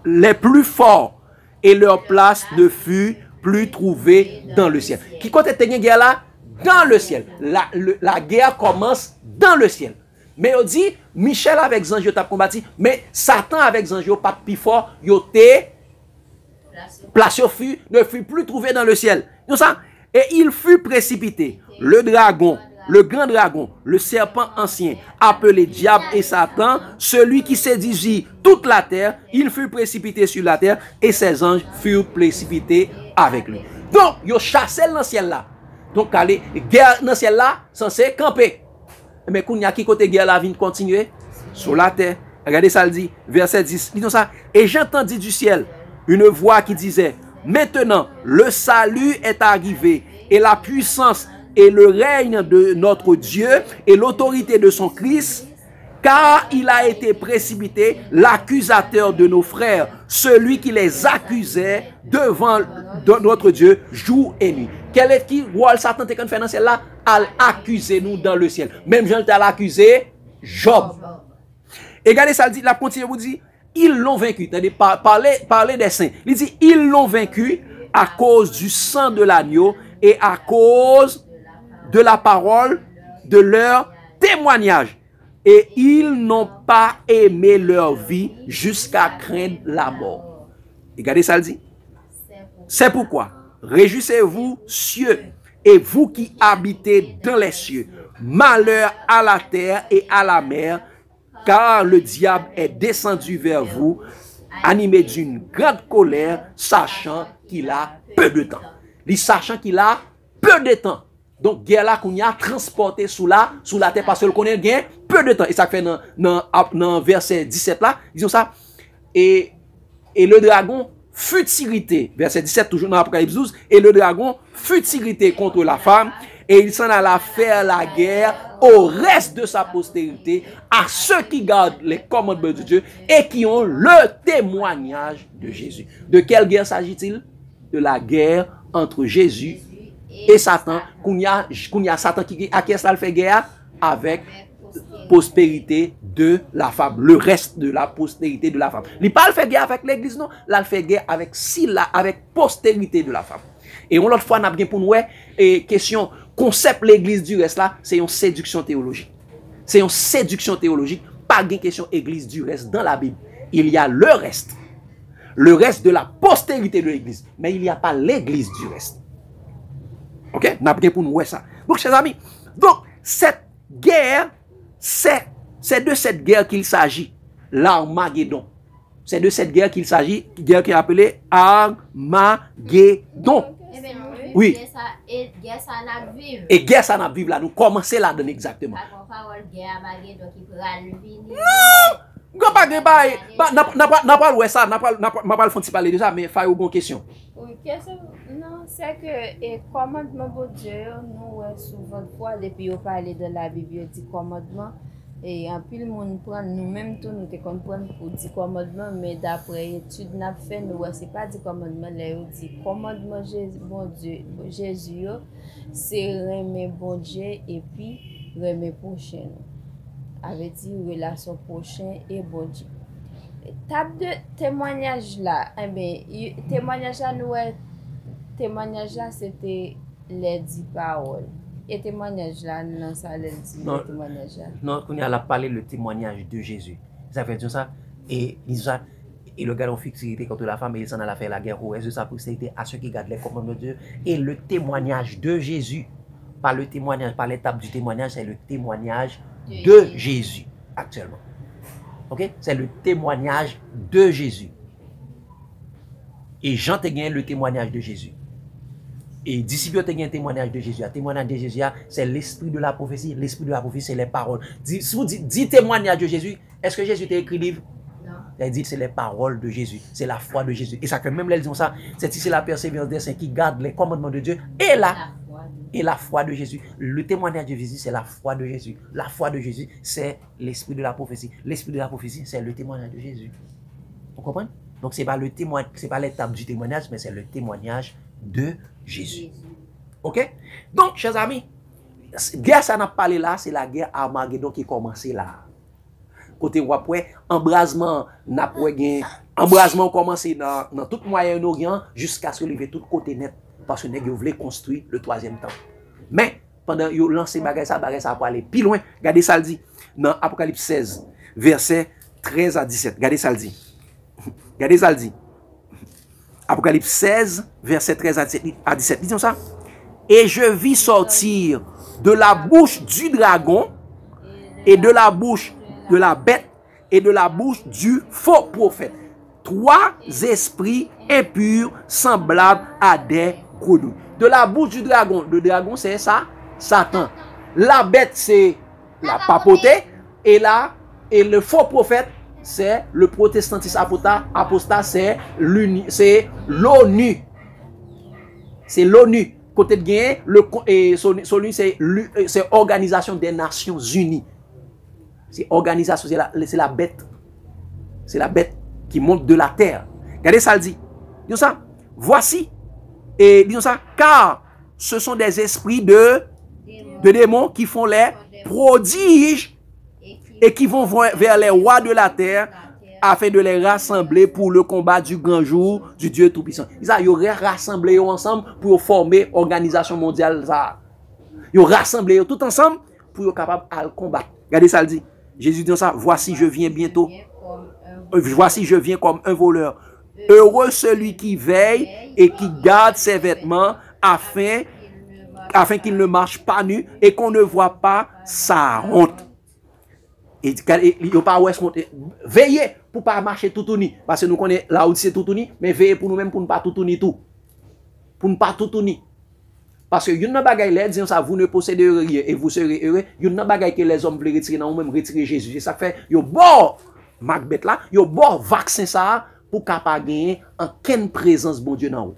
les plus forts. Et leur place ne fut plus trouvée dans le ciel. Qui compte être une guerre là? Dans le ciel. La guerre commence dans le ciel. Mais on dit, Michel avec Zange t'a combattu, mais Satan avec Zange pas plus fort, place ne fut plus trouvé dans le ciel. Donc ça, et il fut précipité. Le dragon, le grand dragon, le serpent ancien, appelé diable et Satan, celui qui séduisit toute la terre, il fut précipité sur la terre et ses anges furent précipités avec lui. Donc, il chassé dans le ciel là. Donc, allez, guerre dans le ciel là, censé camper. Mais quand il y a qui côté guerre la vie continuer sur la terre. Regardez ça le dit, verset 10. Disons ça. Et j'entendis du ciel une voix qui disait, maintenant le salut est arrivé et la puissance et le règne de notre Dieu et l'autorité de son Christ, car il a été précipité l'accusateur de nos frères, celui qui les accusait devant notre Dieu jour et nuit. Quel est qui rôle Satan te fait dans celle là? À accuser nous dans le ciel. Même Jean t'a accusé Job. Et regardez ça dit, la continue vous dit, ils l'ont vaincu. Parler des saints. Il dit, ils l'ont vaincu à cause du sang de l'agneau et à cause de la parole de leur témoignage. Et ils n'ont pas aimé leur vie jusqu'à craindre la mort. Regardez ça le dit. C'est pourquoi, réjouissez-vous, cieux, et vous qui habitez dans les cieux. Malheur à la terre et à la mer, car le diable est descendu vers vous, animé d'une grande colère, sachant qu'il a peu de temps. Il sachant qu'il a peu de temps. Donc, guerre là qu'on a transporté sous la terre parce que connaît gain peu de temps. Et ça fait dans verset 17 là, disons ça. Et le dragon fut irrité, verset 17 toujours dans Apocalypse 12, et le dragon fut irrité contre la femme, et il s'en alla faire la guerre au reste de sa postérité, à ceux qui gardent les commandements de Dieu et qui ont le témoignage de Jésus. De quelle guerre s'agit-il? De la guerre entre Jésus et Satan. Qu'on y a Satan qui à qui ça fait guerre? Avec prospérité de la femme, le reste de la postérité de la femme. Il ne pas fait guerre avec l'église, non. Là, il fait guerre avec postérité de la femme. Et on l'autre fois, on a bien pour nous, et question, concept l'église du reste là, c'est une séduction théologique. C'est une séduction théologique, pas de question église du reste dans la Bible. Il y a le reste de la postérité de l'église, mais il n'y a pas l'église du reste. Ok? On a bien pour nous, ça. Donc, chers amis, cette guerre, c'est de cette guerre qu'il s'agit, l'Armageddon. C'est de cette guerre qu'il s'agit, guerre qui est appelée Armageddon. Oui. Et guerre ça n'a vivre. Et guerre ça n'a vivre là, nous commençons là-dedans exactement. Guerre Armageddon qui pourra le venir. N'a pas le ça, n'a pas le fond de parler de ça, mais faire une bonne question. Oui, question, non, c'est que et commandement de Dieu, nous souvent fois depuis on parler de la Bible, dit commandement et en plus le monde prend nous-mêmes tout nous te comprendre pour dire commandement, mais d'après étude n'a fait nous c'est pas dit commandement là, on dit commandement Jésus bon Dieu Jésus c'est remet bon Dieu et puis remet prochain. Avec dit relation prochain et bon Dieu. Table de témoignage là, témoignage là nous témoignage là c'était les 10 paroles. Et témoignage là non ça les 10 témoignage là. Non, on a parlé le témoignage de Jésus. Ça fait dire ça et le gars en fixité contre la femme et il s'en a fait la guerre au reste de sa postérité à ceux qui gardent les commandements de Dieu et le témoignage de Jésus. Pas le témoignage, pas l'étape du témoignage, c'est le témoignage de Jésus actuellement. Ok? C'est le témoignage de Jésus. Et Jean te gagné le témoignage de Jésus. Et disciples te gagné le témoignage de Jésus. Le témoignage de Jésus, c'est l'esprit de la prophétie. L'esprit de la prophétie, c'est les paroles. Si vous dites témoignage de Jésus, est-ce que Jésus t'a écrit livre? Non. Elle dit c'est les paroles de Jésus. C'est la foi de Jésus. Et ça que même là, ils disent ça, c'est ici la persévérance des saints qui gardent les commandements de Dieu et la foi de Jésus. Le témoignage de Jésus, c'est la foi de Jésus. La foi de Jésus, c'est l'esprit de la prophétie. L'esprit de la prophétie, c'est le témoignage de Jésus. Vous comprenez? Donc, ce n'est pas l'étape du témoignage, mais c'est le témoignage de Jésus. Ok? Donc, chers amis, guerre, ça n'a pas parlé là, c'est la guerre Armageddon qui a commencé là. Côté après, embrasement commencé dans tout Moyen-Orient jusqu'à se lever tout côté net. Parce que nous voulons construire le troisième temple. Mais, pendant que vous lancez ça pour aller plus loin, regardez ça le dit. Dans Apocalypse 16, verset 13 à 17. Regardez ça le dit. Regardez ça le dit. Apocalypse 16, verset 13 à 17. Disons ça. Et je vis sortir de la bouche du dragon et de la bouche de la bête et de la bouche du faux prophète 3 esprits impurs semblables à des grenouilles. De la bouche du dragon. Le dragon, c'est ça, Satan. La bête, c'est la papauté. Et le faux prophète, c'est le protestantisme apostat, c'est l'ONU. C'est l'ONU. Côté de gain, c'est l'Organisation des Nations Unies. C'est organisation, c'est la bête. C'est la bête qui monte de la terre. Regardez ça, le dit. Disons ça. Voici. Et disons ça. Car ce sont des esprits de démons qui font les prodiges et qui vont vers les rois de la terre afin de les rassembler pour le combat du grand jour du Dieu Tout-Puissant. Ils auraient rassemblé ensemble pour former l'organisation mondiale. Ils ont rassemblé tout ensemble pour être capable de combattre. Regardez ça, le dit. Jésus dit ça, voici je viens bientôt. Voici je viens comme un voleur. Heureux celui qui veille et qui garde ses vêtements afin qu'il ne marche pas nu et qu'on ne voit pas sa honte. Et il n'y a pas veillez pour ne pas marcher tout nu. Parce que nous connaissons là où c'est tout nu, mais veillez pour nous-mêmes pour ne pas tout nu tout. Pour ne pas tout nu. Parce que il y a une bagaille là, disons ça, vous ne possédez rien et vous serez heureux. Il y a une bagaille que les hommes veulent retirer dans vous-même, retirer Jésus. C'est ça fait, il y a bon Macbeth là, il y a bon vaccin ça pour capable gagner en quelle présence bon Dieu dans vous.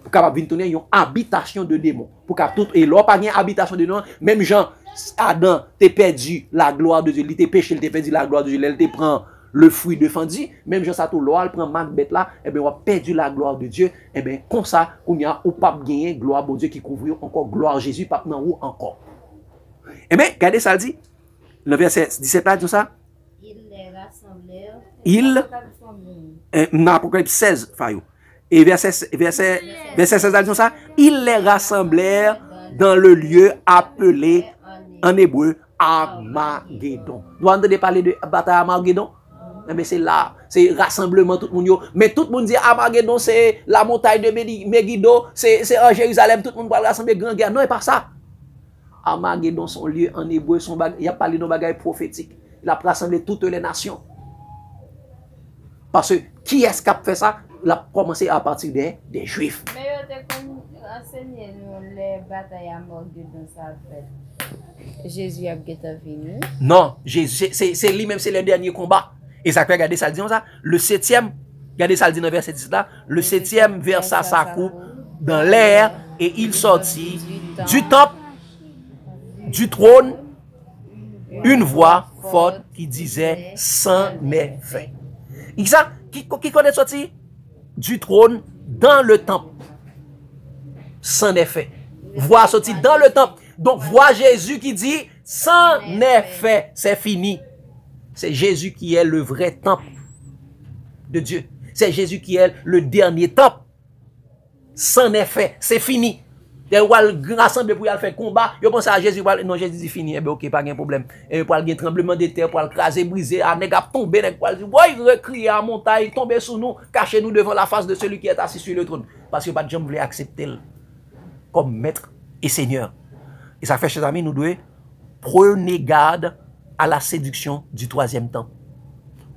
Pour capable venir tourner une habitation de démons. Pour capable tout et là pas gagner habitation de démons, même Jean Adam t'es perdu la gloire de Dieu, il t'es péché, il t'es perdu la gloire de Dieu, il te prend le fruit défendu, même Jean ça tout l'oil prend Macbeth là, et bien on a perdu la gloire de Dieu, et bien comme ça on y a ou pas gagner gloire bon Dieu qui couvre encore gloire Jésus pas dans ou encore. Et bien regardez ça dit le verset 17 là dit ça. Ils les rassemblèrent. Apocalypse 16 Fayou. Et verset 16 là dit ça, ils les rassemblèrent dans le lieu appelé en hébreu Armageddon. Nous entendez parler de bataille Armageddon? Mais c'est là, c'est rassemblement tout le monde. Mais tout le monde dit Armageddon, c'est la montagne de Megiddo, c'est en Jérusalem, tout le monde va rassembler grand guerre. Non, c'est pas ça. Armageddon, son lieu en hébreu, il a parlé de bagaille prophétique. Il a rassemblé toutes les nations. Parce que qui est-ce qui a fait ça? Il a commencé à partir des Juifs. Mais enseigné nous les batailles à Armageddon, ça fait. Jésus a venu. Non, Jésus, c'est lui-même, c'est le dernier combat. Et ça fait regarder ça dit ça. Le septième, regardez ça dit dans le verset 10 là. Le septième versa sa coupe dans l'air et il sortit du temple, du trône, une voix forte qui disait c'en est fait. Et ça, qui connaît sorti du trône dans le temple. C'en est fait. Voix sortie dans le temple. Donc, voix Jésus qui dit, c'en est fait, c'est fini. C'est Jésus qui est le vrai temple de Dieu. C'est Jésus qui est le dernier temple. C'en est fait, c'est fini. Il va rassembler pour faire combat. Il pense à Jésus. Non, Jésus dit fini. Eh bien, ok, pas de problème. Et pour aller tremblement de terre, pour aller craser, briser, à tomber, pour aller crier à la montagne, tomber sous nous, cacher nous devant la face de celui qui est assis sur le trône. Parce que pas de gens voulaient accepter comme maître et seigneur. Et ça fait, chers amis, nous devons prenez garde à la séduction du troisième temple.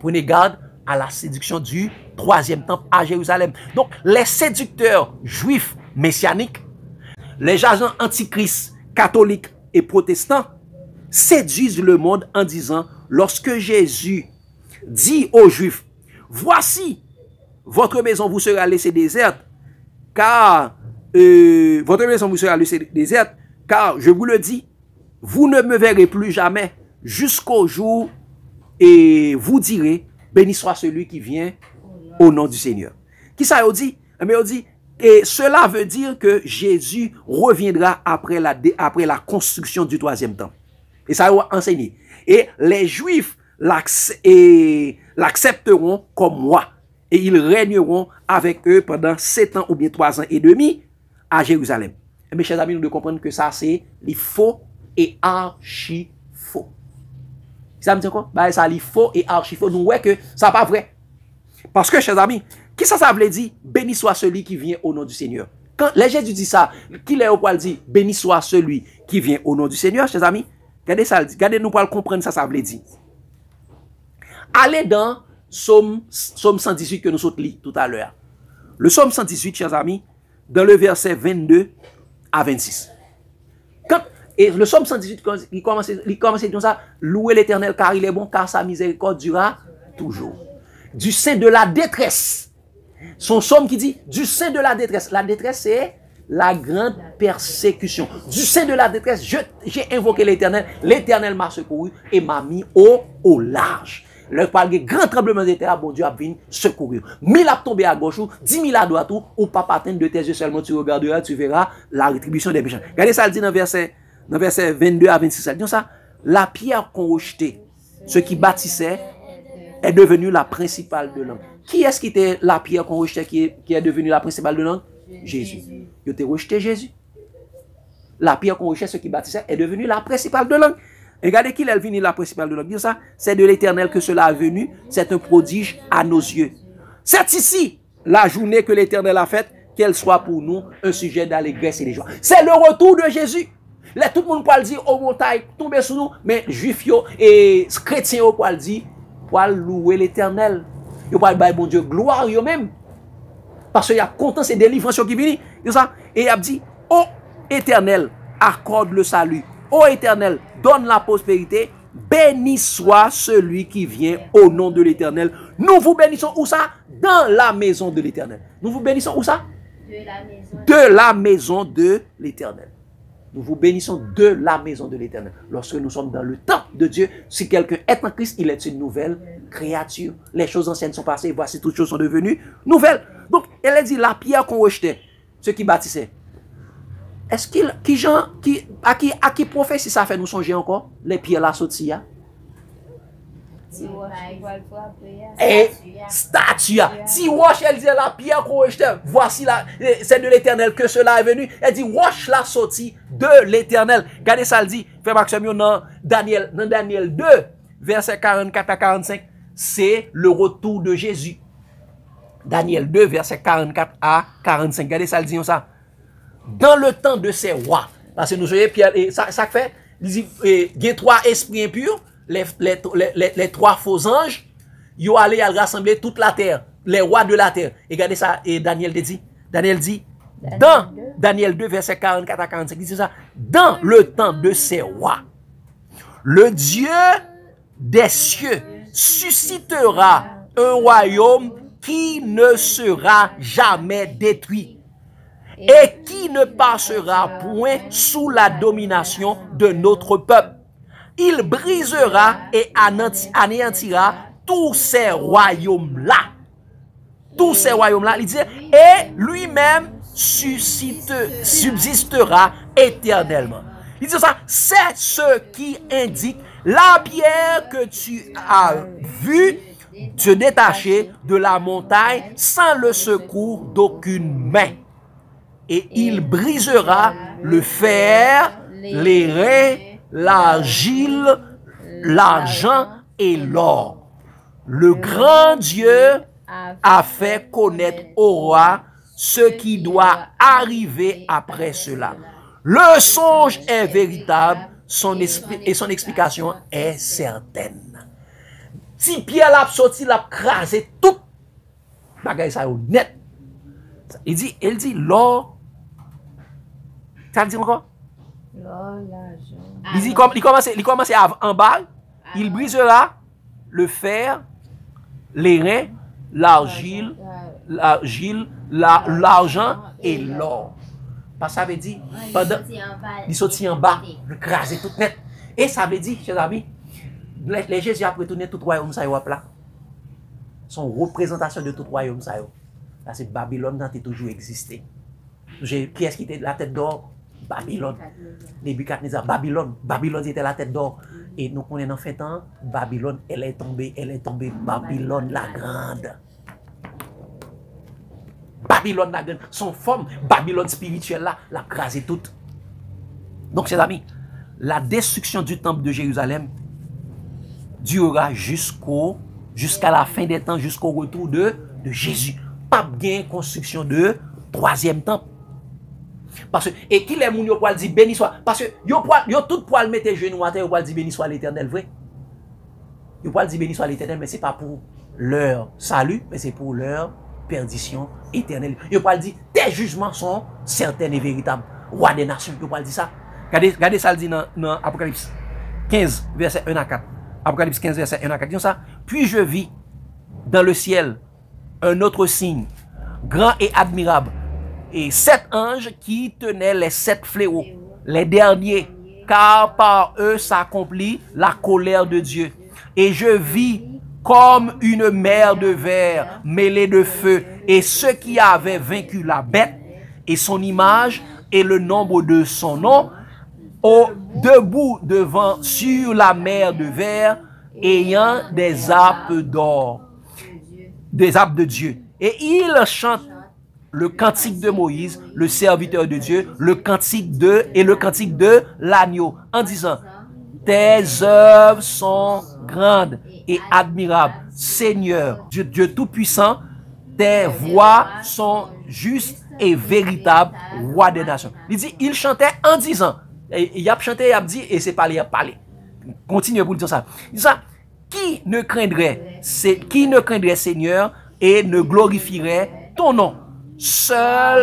Prenez garde à la séduction du troisième temple à Jérusalem. Donc, les séducteurs juifs messianiques, les agents antichrists, catholiques et protestants séduisent le monde en disant, lorsque Jésus dit aux Juifs, voici, votre maison vous sera laissée déserte, car votre maison vous sera laissée déserte, car je vous le dis, vous ne me verrez plus jamais jusqu'au jour et vous direz, béni soit celui qui vient au nom du Seigneur. Qui ça a dit? Mais on dit, et cela veut dire que Jésus reviendra après la construction du troisième temple. Et ça a enseigné. Et les Juifs l'accepteront comme roi. Et ils régneront avec eux pendant 7 ans ou bien 3 ans et demi à Jérusalem. Et mes chers amis, nous devons comprendre que ça, c'est les faux et archi faux. Ça me dit quoi? Ben, ça, les faux et archi faux. Nous voyons que ça n'est pas vrai. Parce que, chers amis, qui ça veut dire? Béni soit celui qui vient au nom du Seigneur. Quand les Jésus dit ça, qui est au poil dit? Béni soit celui qui vient au nom du Seigneur, chers amis. Regardez ça, regardez-nous pour comprendre ça veut dire. Allez dans Psaume 118 que nous avons lu tout à l'heure. Le Psaume 118, chers amis, dans le verset 22 à 26. Et le Psaume 118, il commence comme ça, louez l'Éternel car il est bon, car sa miséricorde durera toujours. Du sein de la détresse. Son psaume qui dit, du sein de la détresse. La détresse, c'est la grande persécution. Du sein de la détresse, j'ai invoqué l'Éternel. L'Éternel m'a secouru et m'a mis au large. Le grand tremblement de terre, bon Dieu a venu secourir. 1000 a tombé à gauche, 10 000 à droite, ou pas atteindre de tes yeux seulement, tu regarderas, tu verras la rétribution des méchants. Regardez ça, il dit dans verset 22 à 26, ça dit ça, la pierre qu'on rejetait, ceux qui bâtissaient, est devenue la principale de langue. Qui est-ce qui était la pierre qu'on rejetait qui est devenue la principale de langue? Jésus. Ils ont rejeté Jésus. La pierre qu'on rejetait, ceux qui bâtissaient, est devenue la principale de langue. Regardez qui est venue la principale de langue. Dire ça, c'est de l'Éternel que cela est venu. C'est un prodige à nos yeux. C'est ici la journée que l'Éternel a faite, qu'elle soit pour nous un sujet d'allégresse et de joie. C'est le retour de Jésus. Là, tout le monde peut dire, oh montagne, tomber sur nous, mais juifs et chrétiens peut dire, pour louer l'Éternel. Ils peuvent dire, bon Dieu, gloire eux-mêmes. Parce qu'il y a content, c'est délivrance qui viennent. Et il a dit, oh Éternel, accorde le salut. Ô Éternel, donne la prospérité. Béni soit celui qui vient au nom de l'Éternel. Nous vous bénissons où ça? Dans la maison de l'Éternel. Nous vous bénissons où ça? De la maison de l'Éternel. Nous vous bénissons de la maison de l'Éternel. Lorsque nous sommes dans le temps de Dieu, si quelqu'un est en Christ, il est une nouvelle créature. Les choses anciennes sont passées, voici toutes choses sont devenues nouvelles. Donc, elle a dit, la pierre qu'on rejetait, ceux qui bâtissaient, est-ce à qui prophétie ça fait nous songer encore? Les pierres là sorties. Et statue. Si Roche, elle dit la pierre qu'on rejetait, voici là, c'est de l'Éternel que cela est venu. Elle dit Roche la sortie de l'Éternel. Regardez ça, elle dit, fait Maxime dans Daniel 2, verset 44 à 45, c'est le retour de Jésus. Daniel 2, verset 44 à 45. Regardez ça, elle dit ça. Dans le temps de ces rois, parce que nous voyons Pierre, et ça fait, il y a 3 esprits impurs, les 3 faux anges, ils ont allé rassembler toute la terre, les rois de la terre. Et regardez ça, et Daniel dit, dans Daniel 2, verset 44 à 45, il dit ça, dans le temps de ces rois, le Dieu des cieux suscitera un royaume qui ne sera jamais détruit et qui ne passera point sous la domination de notre peuple. Il brisera et anéantira tous ces royaumes-là. Tous ces royaumes-là, il dit, et lui-même subsistera éternellement. Il dit ça, c'est ce qui indique la pierre que tu as vue se détacher de la montagne sans le secours d'aucune main. Et il brisera le fer, l'airain, l'argile, l'argent et l'or. Le grand Dieu a fait connaître au roi ce qui doit arriver après cela. Le songe est véritable, et son explication est certaine. Si Pierre l'a sorti, l'a crasé tout, bagay ça net. Il dit l'or. Ça dit encore? L'or, l'argent. Il dit il commence en bas, il brisera le fer, l'airain, l'argile, l'argent et l'or. Parce que ça veut dire, il sortit en bas, le craser tout net. Et ça veut dire, chers amis, les Jésus a retourné tout royaume ça là. Son représentation de tout royaume ça. Là c'est Babylone qui a toujours existé. Qui est-ce qui était la tête d'or? Babylone. Nebuchadnezzar, Babylone était la tête d'or. Et nous connaissons en fait temps, Babylone, elle est tombée, Babylone la grande. Babylone la grande, son forme, Babylone spirituelle là, la crasé toute. Donc, chers amis, la destruction du temple de Jérusalem durera jusqu'à la fin des temps, jusqu'au retour de Jésus. Pas bien construction de 3e temple. Parce que, et qui les moun yo pour dire béni soit, parce que yo tout pour mettre genou à terre, yo pour dire béni soit l'Éternel, vrai. Yo pour dire béni soit l'Éternel, mais c'est pas pour leur salut, mais c'est pour leur perdition éternelle. Yo pour dire tes jugements sont certains et véritables. Roi des nations, yo pour dire ça. Regardez ça le dit dans Apocalypse 15 verset 1 à 4. Apocalypse 15 verset 1 à 4 dit ça. Puis je vis dans le ciel un autre signe grand et admirable. Et 7 anges qui tenaient les 7 fléaux, les derniers, car par eux s'accomplit la colère de Dieu. Et je vis comme une mer de verre mêlée de feu, et ceux qui avaient vaincu la bête et son image et le nombre de son nom, debout devant sur la mer de verre, ayant des harpes d'or, des harpes de Dieu. Et ils chantent le cantique de Moïse, le serviteur de Dieu, le cantique de l'agneau, en disant, tes œuvres sont grandes et admirables. Seigneur, Dieu Tout-Puissant, tes voies sont justes et véritables, roi des nations. Il dit, il chantait en disant, il a chanté, il a dit, et c'est parlé, il a parlé. Continue pour dire ça. Il dit ça, qui ne craindrait Seigneur et ne glorifierait ton nom?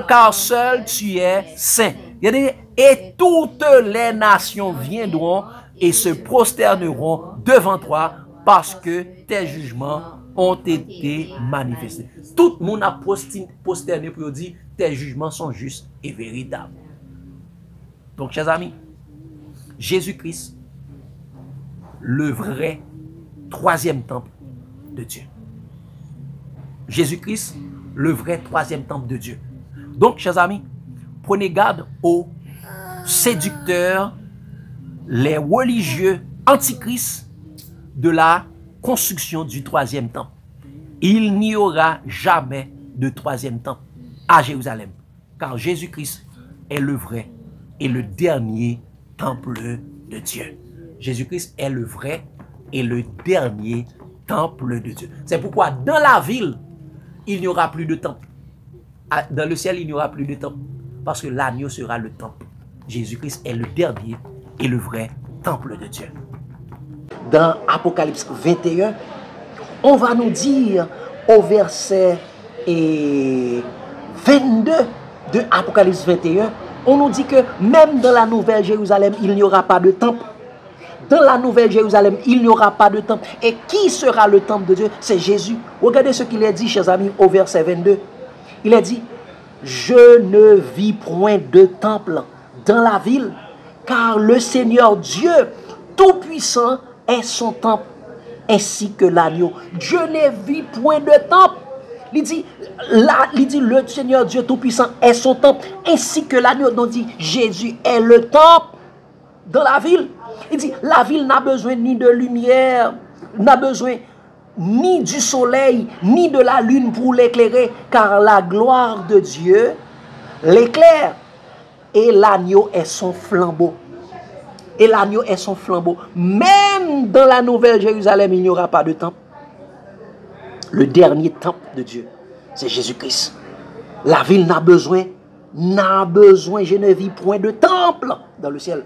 Car seul tu es saint. Et toutes les nations viendront et se prosterneront devant toi parce que tes jugements ont été manifestés. Tout le monde a prosterné pour dire tes jugements sont justes et véritables. Donc, chers amis, Jésus-Christ, le vrai troisième temple de Dieu. Jésus-Christ, le vrai troisième temple de Dieu. Donc, chers amis, prenez garde aux séducteurs, les religieux antichrist de la construction du troisième temple. Il n'y aura jamais de troisième temple à Jérusalem, car Jésus-Christ est le vrai et le dernier temple de Dieu. Jésus-Christ est le vrai et le dernier temple de Dieu. C'est pourquoi dans la ville, il n'y aura plus de temple. Dans le ciel, il n'y aura plus de temple. Parce que l'agneau sera le temple. Jésus-Christ est le dernier et le vrai temple de Dieu. Dans Apocalypse 21, on va nous dire au verset 22 de Apocalypse 21, on nous dit que même dans la Nouvelle Jérusalem, il n'y aura pas de temple. Dans la Nouvelle Jérusalem, il n'y aura pas de temple. Et qui sera le temple de Dieu? C'est Jésus. Regardez ce qu'il a dit, chers amis, au verset 22. Il a dit, je ne vis point de temple dans la ville, car le Seigneur Dieu Tout-Puissant est son temple, ainsi que l'agneau. Dieu ne vit point de temple. Il dit, le Seigneur Dieu Tout-Puissant est son temple, ainsi que l'agneau. Donc, dit, Jésus est le temple dans la ville. Il dit, la ville n'a besoin ni de lumière, n'a besoin ni du soleil, ni de la lune pour l'éclairer, car la gloire de Dieu l'éclaire. Et l'agneau est son flambeau. Et l'agneau est son flambeau. Même dans la Nouvelle Jérusalem, il n'y aura pas de temple. Le dernier temple de Dieu, c'est Jésus-Christ. La ville n'a besoin, je ne vis point de temple dans le ciel.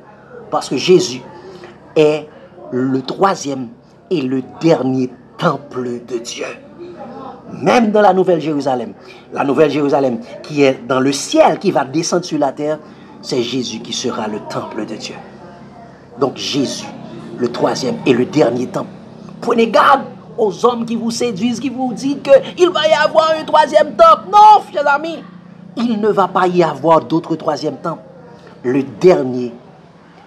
Parce que Jésus est le troisième et le dernier temple de Dieu. Même dans la Nouvelle Jérusalem qui est dans le ciel, qui va descendre sur la terre, c'est Jésus qui sera le temple de Dieu. Donc Jésus, le troisième et le dernier temple. Prenez garde aux hommes qui vous séduisent, qui vous disent qu'il va y avoir un troisième temple. Non, chers amis, il ne va pas y avoir d'autre troisième temple. Le dernier,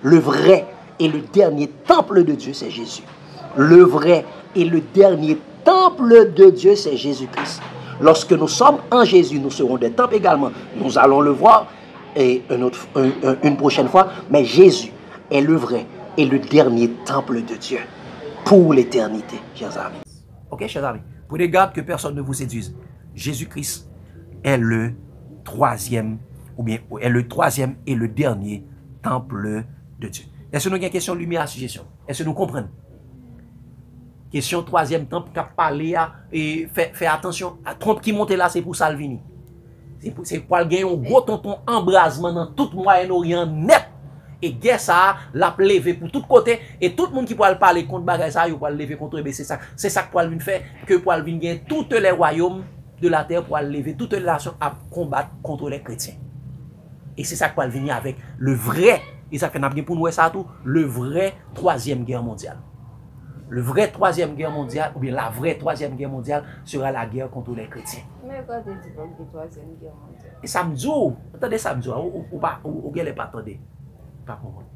le vrai et le dernier temple de Dieu, c'est Jésus. Le vrai et le dernier temple de Dieu, c'est Jésus-Christ. Lorsque nous sommes en Jésus, nous serons des temples également. Nous allons le voir et une prochaine fois. Mais Jésus est le vrai et le dernier temple de Dieu pour l'éternité, chers amis. Ok, chers amis, prenez garde que personne ne vous séduise. Jésus-Christ est le troisième, est le troisième et le dernier temple de Dieu. Est-ce que nous avons une question de lumière à ce sujet? Est-ce que nous comprenons? Question troisième temple qu'a parlé et fait attention. À trompe qui monte là, c'est pour Salvini. C'est pour gagner un gros tonton embrasement dans tout Moyen-Orient net. Et guerre ça, l'a levé pour tous côtés. Et tout le monde qui peut parler contre bagay ça, il peut lever contre eux. C'est ça que pour venir faire, que pour venir gagner tous les royaumes de la terre, pour lever toutes les nations à combattre contre les chrétiens. Et c'est ça que pour venir avec le vrai, et ça fait bien pour nous ça tout, le vrai troisième guerre mondiale. Le vrai troisième guerre mondiale, ou bien la vraie troisième guerre mondiale, sera la guerre contre les chrétiens. Mais quand tu dis pas que troisième guerre mondiale? Et ça me dit, attendez ça me dit, ou pas attendez. Pas comprendre.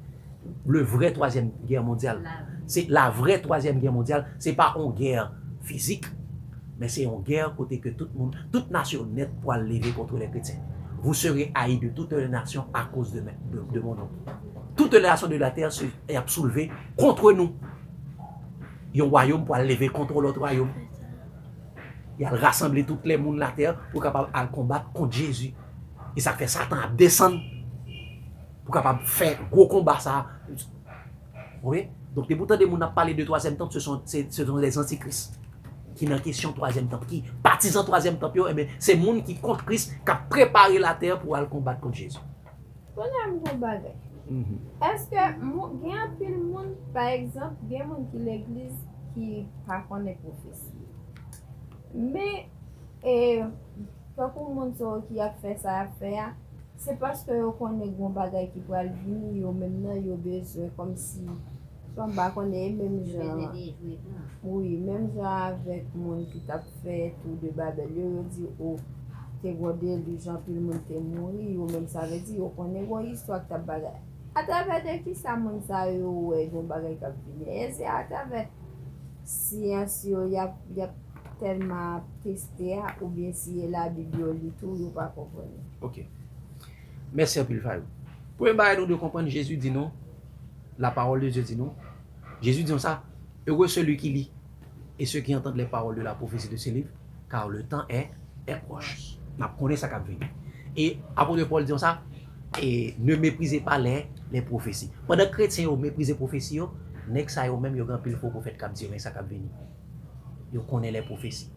Le vrai troisième guerre mondiale, c'est la vraie troisième guerre mondiale, c'est pas une guerre physique, mais c'est une guerre côté que tout le monde, toute nation nette pour lever contre les chrétiens. Vous serez haïs de toutes les nations à cause de mon nom. Toutes les nations de la terre sont soulevées contre nous. un royaume pour lever contre l'autre royaume. Il a rassemblé tous les mondes de la terre pour capable à combattre contre Jésus. Et ça fait Satan à descendre pour capable faire gros combat ça. Oui? Donc, les boutons des gens qui parlé de troisième temple, ce sont les antichrists qui n'ont question troisième temple, qui partisans troisième temple, c'est les gens qui contre Christ, qui ont préparé la terre pour aller combattre contre Jésus. Pour un bagage. Est-ce que il y a un peu de monde, par exemple, il y a des gens qui l'église qui ne connaissent pas prophétie. Mais, quand on qui a fait ça à faire, c'est parce que on connaît des bagages qui peuvent venir, maintenant, ils ont besoin comme si. On connaît même genre. Oui, même genre avec les gens qui t'a fait tout de Babel, ils disent, oh, t'es gardé les gens, puis le monde t'est mort, ou même ça veut dire, on connaît une histoire que t'as bagage. À travers de qui ça, mon ça, ou des bagages qui viennent. Et c'est à travers science, il y a tellement testé, ou bien si la Bible, tout, il pas comprendre. Ok. Merci à Pilfay. Pour nous de comprendre, Jésus dit non. La parole de Dieu dit non. Jésus dit ça. Heureux celui qui lit et ceux qui entendent les paroles de la prophétie de ce livre, car le temps est proche. On connaît ça qui vient. Et apôtre Paul dit ça. Et ne méprisez pas les prophéties. Pendant que les chrétiens méprisent les prophéties, nek ça yo même yo grand pile faux prophète qui dit mais ça qui venir. Yo connaît les prophéties.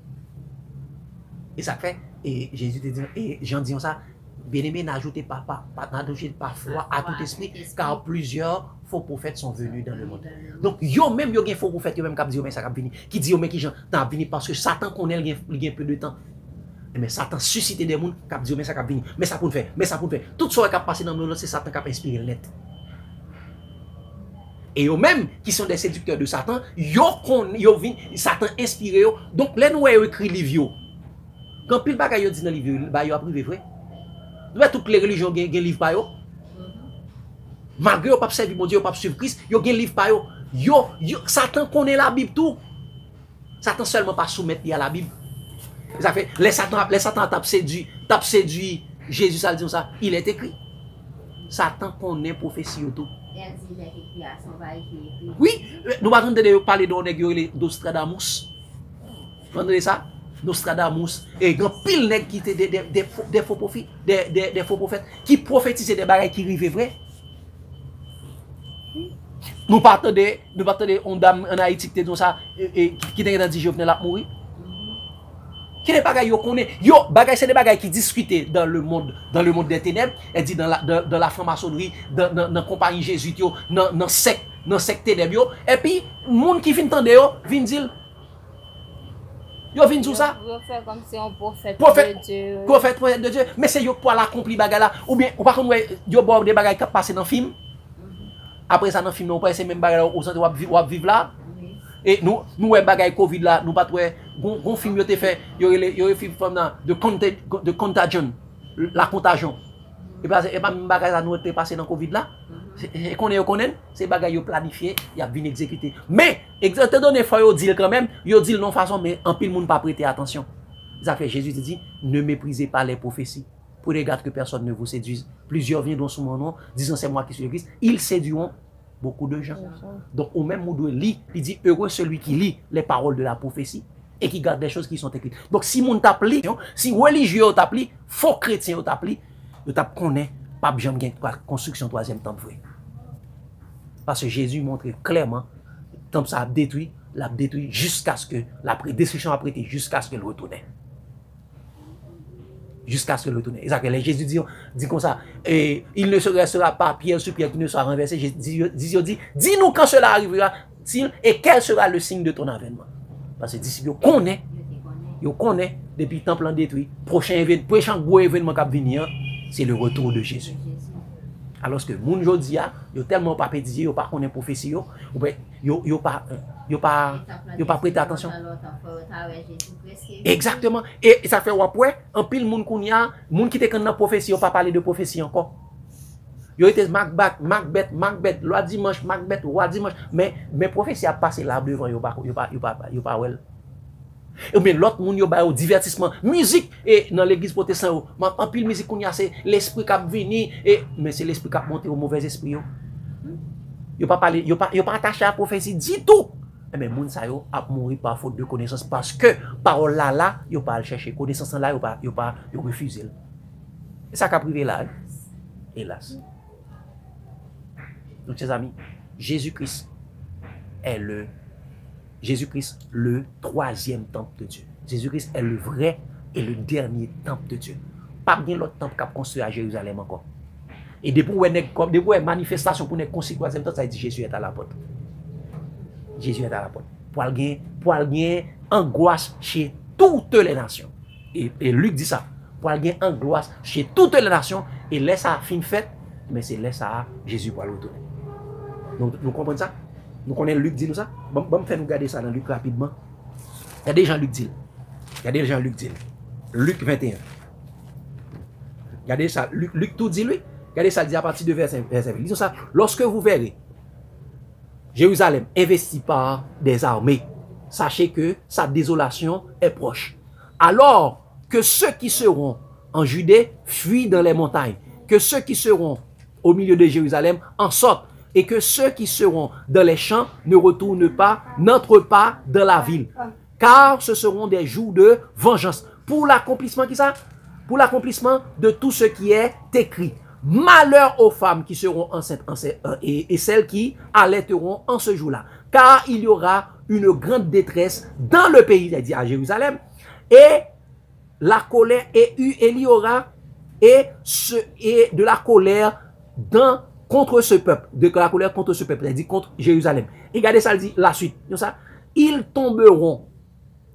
Et ça fait et Jésus te dit et Jean dit ça. Bien-aimé, n'ajoutez pas foi à tout esprit, car plusieurs faux prophètes sont venus dans le monde. Donc, yo même yo gen faux prophètes yo même qui dit mais ça venir, qui dit mais qui gens t'a venir parce que Satan connaît il gain peu de temps. Mais Satan suscite des gens qui dit mais ça venir, mais ça pour faire, mais ça pour faire. Tout ce qui a passé dans le monde, c'est Satan qui a inspiré le net. Et eux même qui sont des séducteurs de Satan, yo vinn Satan inspiré yo. Donc les nous écrit livre yo. Quand pile bagay yo dit dans livre, ba yo a privé vrai. Toutes les religions gen livre pa yo. Malgré yo pas servir mon Dieu, yo pas suivre Christ, yo gen livre pa yo. Yo Satan connaît la Bible tout. Satan seulement pas soumettre à la Bible. Ça fait les Satan t'a séduit Jésus ça dit ça, il est écrit. Satan connaît prophétie tout. Oui, nous allons parler de Nostradamus. Vous entendez ça? Nostradamus et grand pile nèg qui étaient des faux prophètes, des faux prophètes qui prophétisaient des bagages qui arrivaient vrai. Nous partons de on dame en Haïti qui dit ça et qui était dans 10 Jovenel a mourir. Qui des bagages yo connaît, yo bagages c'est des bagages qui discutaient dans le monde des ténèbres, elle dit dans la franc-maçonnerie, dans la compagnie jésuite yo, dans secte ténèbres yo et puis monde qui vient entendre yo, vient dire yo vinn tout ça. Yo fait comme si on prophète de Dieu. Prophète de Dieu, mais c'est yo pour l'accomplir bagay là ou bien ou par contre yo bord des bagay qui passé dans film. Après ça dans film on pas c'est même bagay au centre ou vivre là. Et nous ouais bagay Covid là, nous pas trouver gon film yo te fait yo film de contagion, la contagion. Et pas même bagay ça nous te passé dans Covid là. Et connaît c'est bagay yo planifié, y a bien exécuté. Mais exactement donné faut yo dire quand même, yo dit non façon mais en pile monde pas prêter attention. Ça fait Jésus te dit ne méprisez pas les prophéties. Pour les garder que personne ne vous séduise. Plusieurs viendront sous mon nom disant c'est moi qui suis le Christ, ils séduiront beaucoup de gens. Donc au même mot lire, il dit heureux celui qui lit les paroles de la prophétie et qui garde des choses qui sont écrites. Donc si moun t'appli, si religieux t'appli, faux chrétien t'appli, yo t'a connaît pas jamais gain construction troisième temple vrai. Parce que Jésus montre clairement le temple ça a détruit, l'a détruit jusqu'à ce que la destruction a prêté jusqu'à ce que le retourne. Jusqu'à ce que le retourne. Et ça que Jésus dit comme ça, et il ne se restera pas pierre sur pierre qui ne sera renversé. Dis-nous quand cela arrivera-t-il et quel sera le signe de ton avènement. Parce que disciples connaît depuis le temple en détruit, prochain gros événement qui va venir, c'est le retour de Jésus. Alors que moun jodi a, yo tellement pas pédier, yo pas connaît prophétie yo, yo pas prêter attention. Exactement. Et ça fait après en pile moun kounya, moun qui te connait prophétie, yo pas parler de prophétie encore. Yo était Macbeth, loi dimanche, Macbeth, roi dimanche, mais prophétie a passé là devant yo pas well. Et bien l'autre moun yo ba au divertissement, musique et dans l'église protestante en pile musique qu'on y a c'est l'esprit qui venir et mais c'est l'esprit qui monter au mauvais esprit yo. Yo pas parler, yo pas attaché à la prophétie du tout. mais moun sa yo a mouru par faute de connaissance parce que parole là yo pas le chercher, connaissance là yo refuser. Et ça qu'a privé là. Hélas. Donc chers amis, Jésus-Christ est le troisième temple de Dieu. Jésus-Christ est le vrai et le dernier temple de Dieu. Pas bien l'autre temple qu'a construit à Jérusalem encore. Et depuis une manifestation pour construire le troisième temple, ça dit Jésus est à la porte. Jésus est à la porte. Pour gagner angoisse chez toutes les nations. Et Luc dit ça. Pour gagner angoisse chez toutes les nations. Et laisse ça fin fête, mais c'est laisse ça Jésus pour retourner. Donc, nous comprenons ça? Nous connaissons Luc dit nous ça? Bon, faire nous garder ça dans Luc rapidement. Regardez Jean-Luc dit. Regardez Jean-Luc dit. Luc 21. Regardez ça. Luc tout dit lui. Regardez ça dit à partir de verset 20. Disons ça. Lorsque vous verrez Jérusalem investi par des armées, sachez que sa désolation est proche. Alors que ceux qui seront en Judée fuient dans les montagnes, que ceux qui seront au milieu de Jérusalem en sortent, et que ceux qui seront dans les champs ne retournent pas, n'entrent pas dans la ville. Car ce seront des jours de vengeance. Pour l'accomplissement qui ça? Pour l'accomplissement de tout ce qui est écrit. Malheur aux femmes qui seront enceintes et celles qui allaiteront en ce jour-là. Car il y aura une grande détresse dans le pays, c'est-à-dire à Jérusalem, et la colère il y aura et de la colère contre ce peuple, c'est-à-dire contre Jérusalem. Et regardez ça, il dit la suite. Ça, ils tomberont,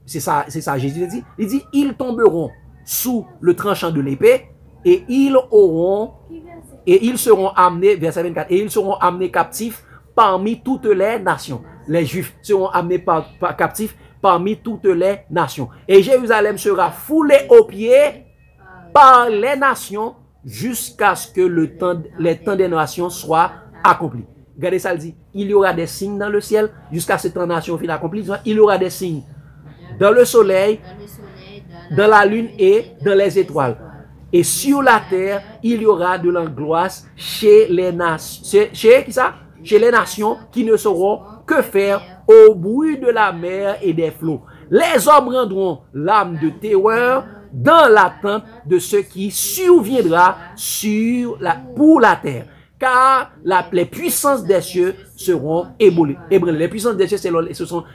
c'est ça Jésus dit, ils tomberont sous le tranchant de l'épée et ils seront amenés, verset 24, et ils seront amenés captifs parmi toutes les nations. Les Juifs seront amenés captifs parmi toutes les nations. Et Jérusalem sera foulée aux pieds par les nations jusqu'à ce que les temps des nations soient accomplis. Regardez ça, il dit, il y aura des signes dans le ciel jusqu'à ce que les nations soient accomplies. Il y aura des signes dans le soleil, dans la lune et dans les étoiles. Et sur la terre, il y aura de l'angoisse chez les nations. Chez les nations qui ne sauront que faire au bruit de la mer et des flots. Les hommes rendront l'âme de terreur dans l'attente de ce qui surviendra pour la terre. Car les puissances des cieux seront ébranlées. Les puissances des cieux,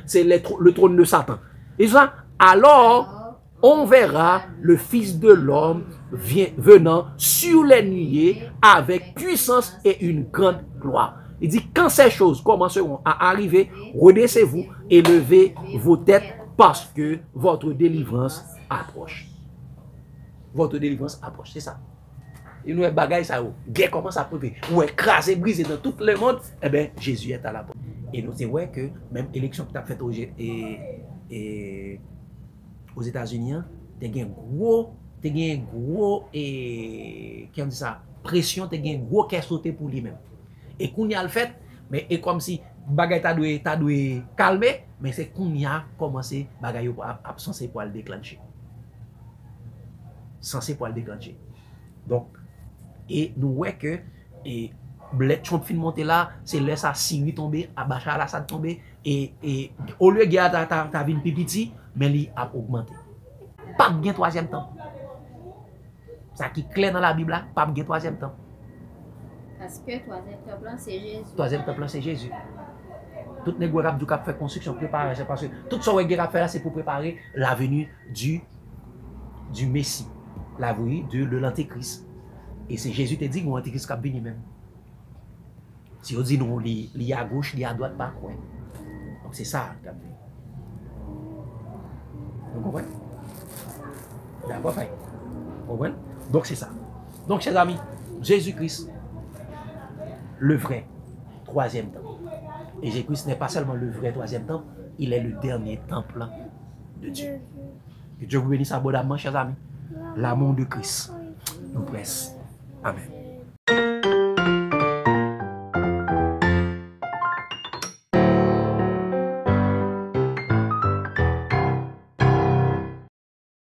c'est le trône de Satan. Et ça, alors, on verra le Fils de l'homme venant sur les nuées avec puissance et une grande gloire. Il dit, quand ces choses commenceront à arriver, redressez-vous et levez vos têtes parce que votre délivrance approche. Votre délivrance approche, c'est ça. Et nous, bagaille ça, guerre commence à priver, ou écraser, briser dans tout le monde, eh bien, Jésus est à la porte. Et nous, c'est vrai que même l'élection que tu as faite aux États-Unis, tu as un gros, qui on dit ça, pression, tu as un gros qui est sauté pour lui-même. Et qu'on y a le fait, mais et comme si bagaille t'a dû calmer, mais c'est qu'on y a commencé bagaille censé pour le déclencher. Censé pour le déclencher. Donc, et nous voyons que les Trump fin monter là, c'est là ça Syrie tomber, Bachar al-Assad tomber, et au lieu de garder ta ville petit, mais il a augmenté. Pas de troisième temps. Ça qui est clair dans la Bible là, pas de troisième temps. Parce que troisième temple, c'est Jésus. Troisième temple, c'est Jésus. Tout les gens qui ont fait construction, préparer, c'est parce que tout ce qu'ils ont fait là, c'est pour préparer la venue du Messie, la venue de l'Antéchrist. Et c'est Jésus qui dit que l'Antéchrist va venir même. Si on dit non, il y a à gauche, il y a à droite, pas quoi. Donc c'est ça qui va venir. Vous comprenez? D'accord, fait. Vous comprenez? Donc c'est ça. Donc, chers amis, Jésus-Christ, le vrai troisième temple. Et Jésus-Christ n'est pas seulement le vrai troisième temple, il est le dernier temple de Dieu. Que Dieu vous bénisse abondamment, chers amis. L'amour de Christ nous presse. Amen.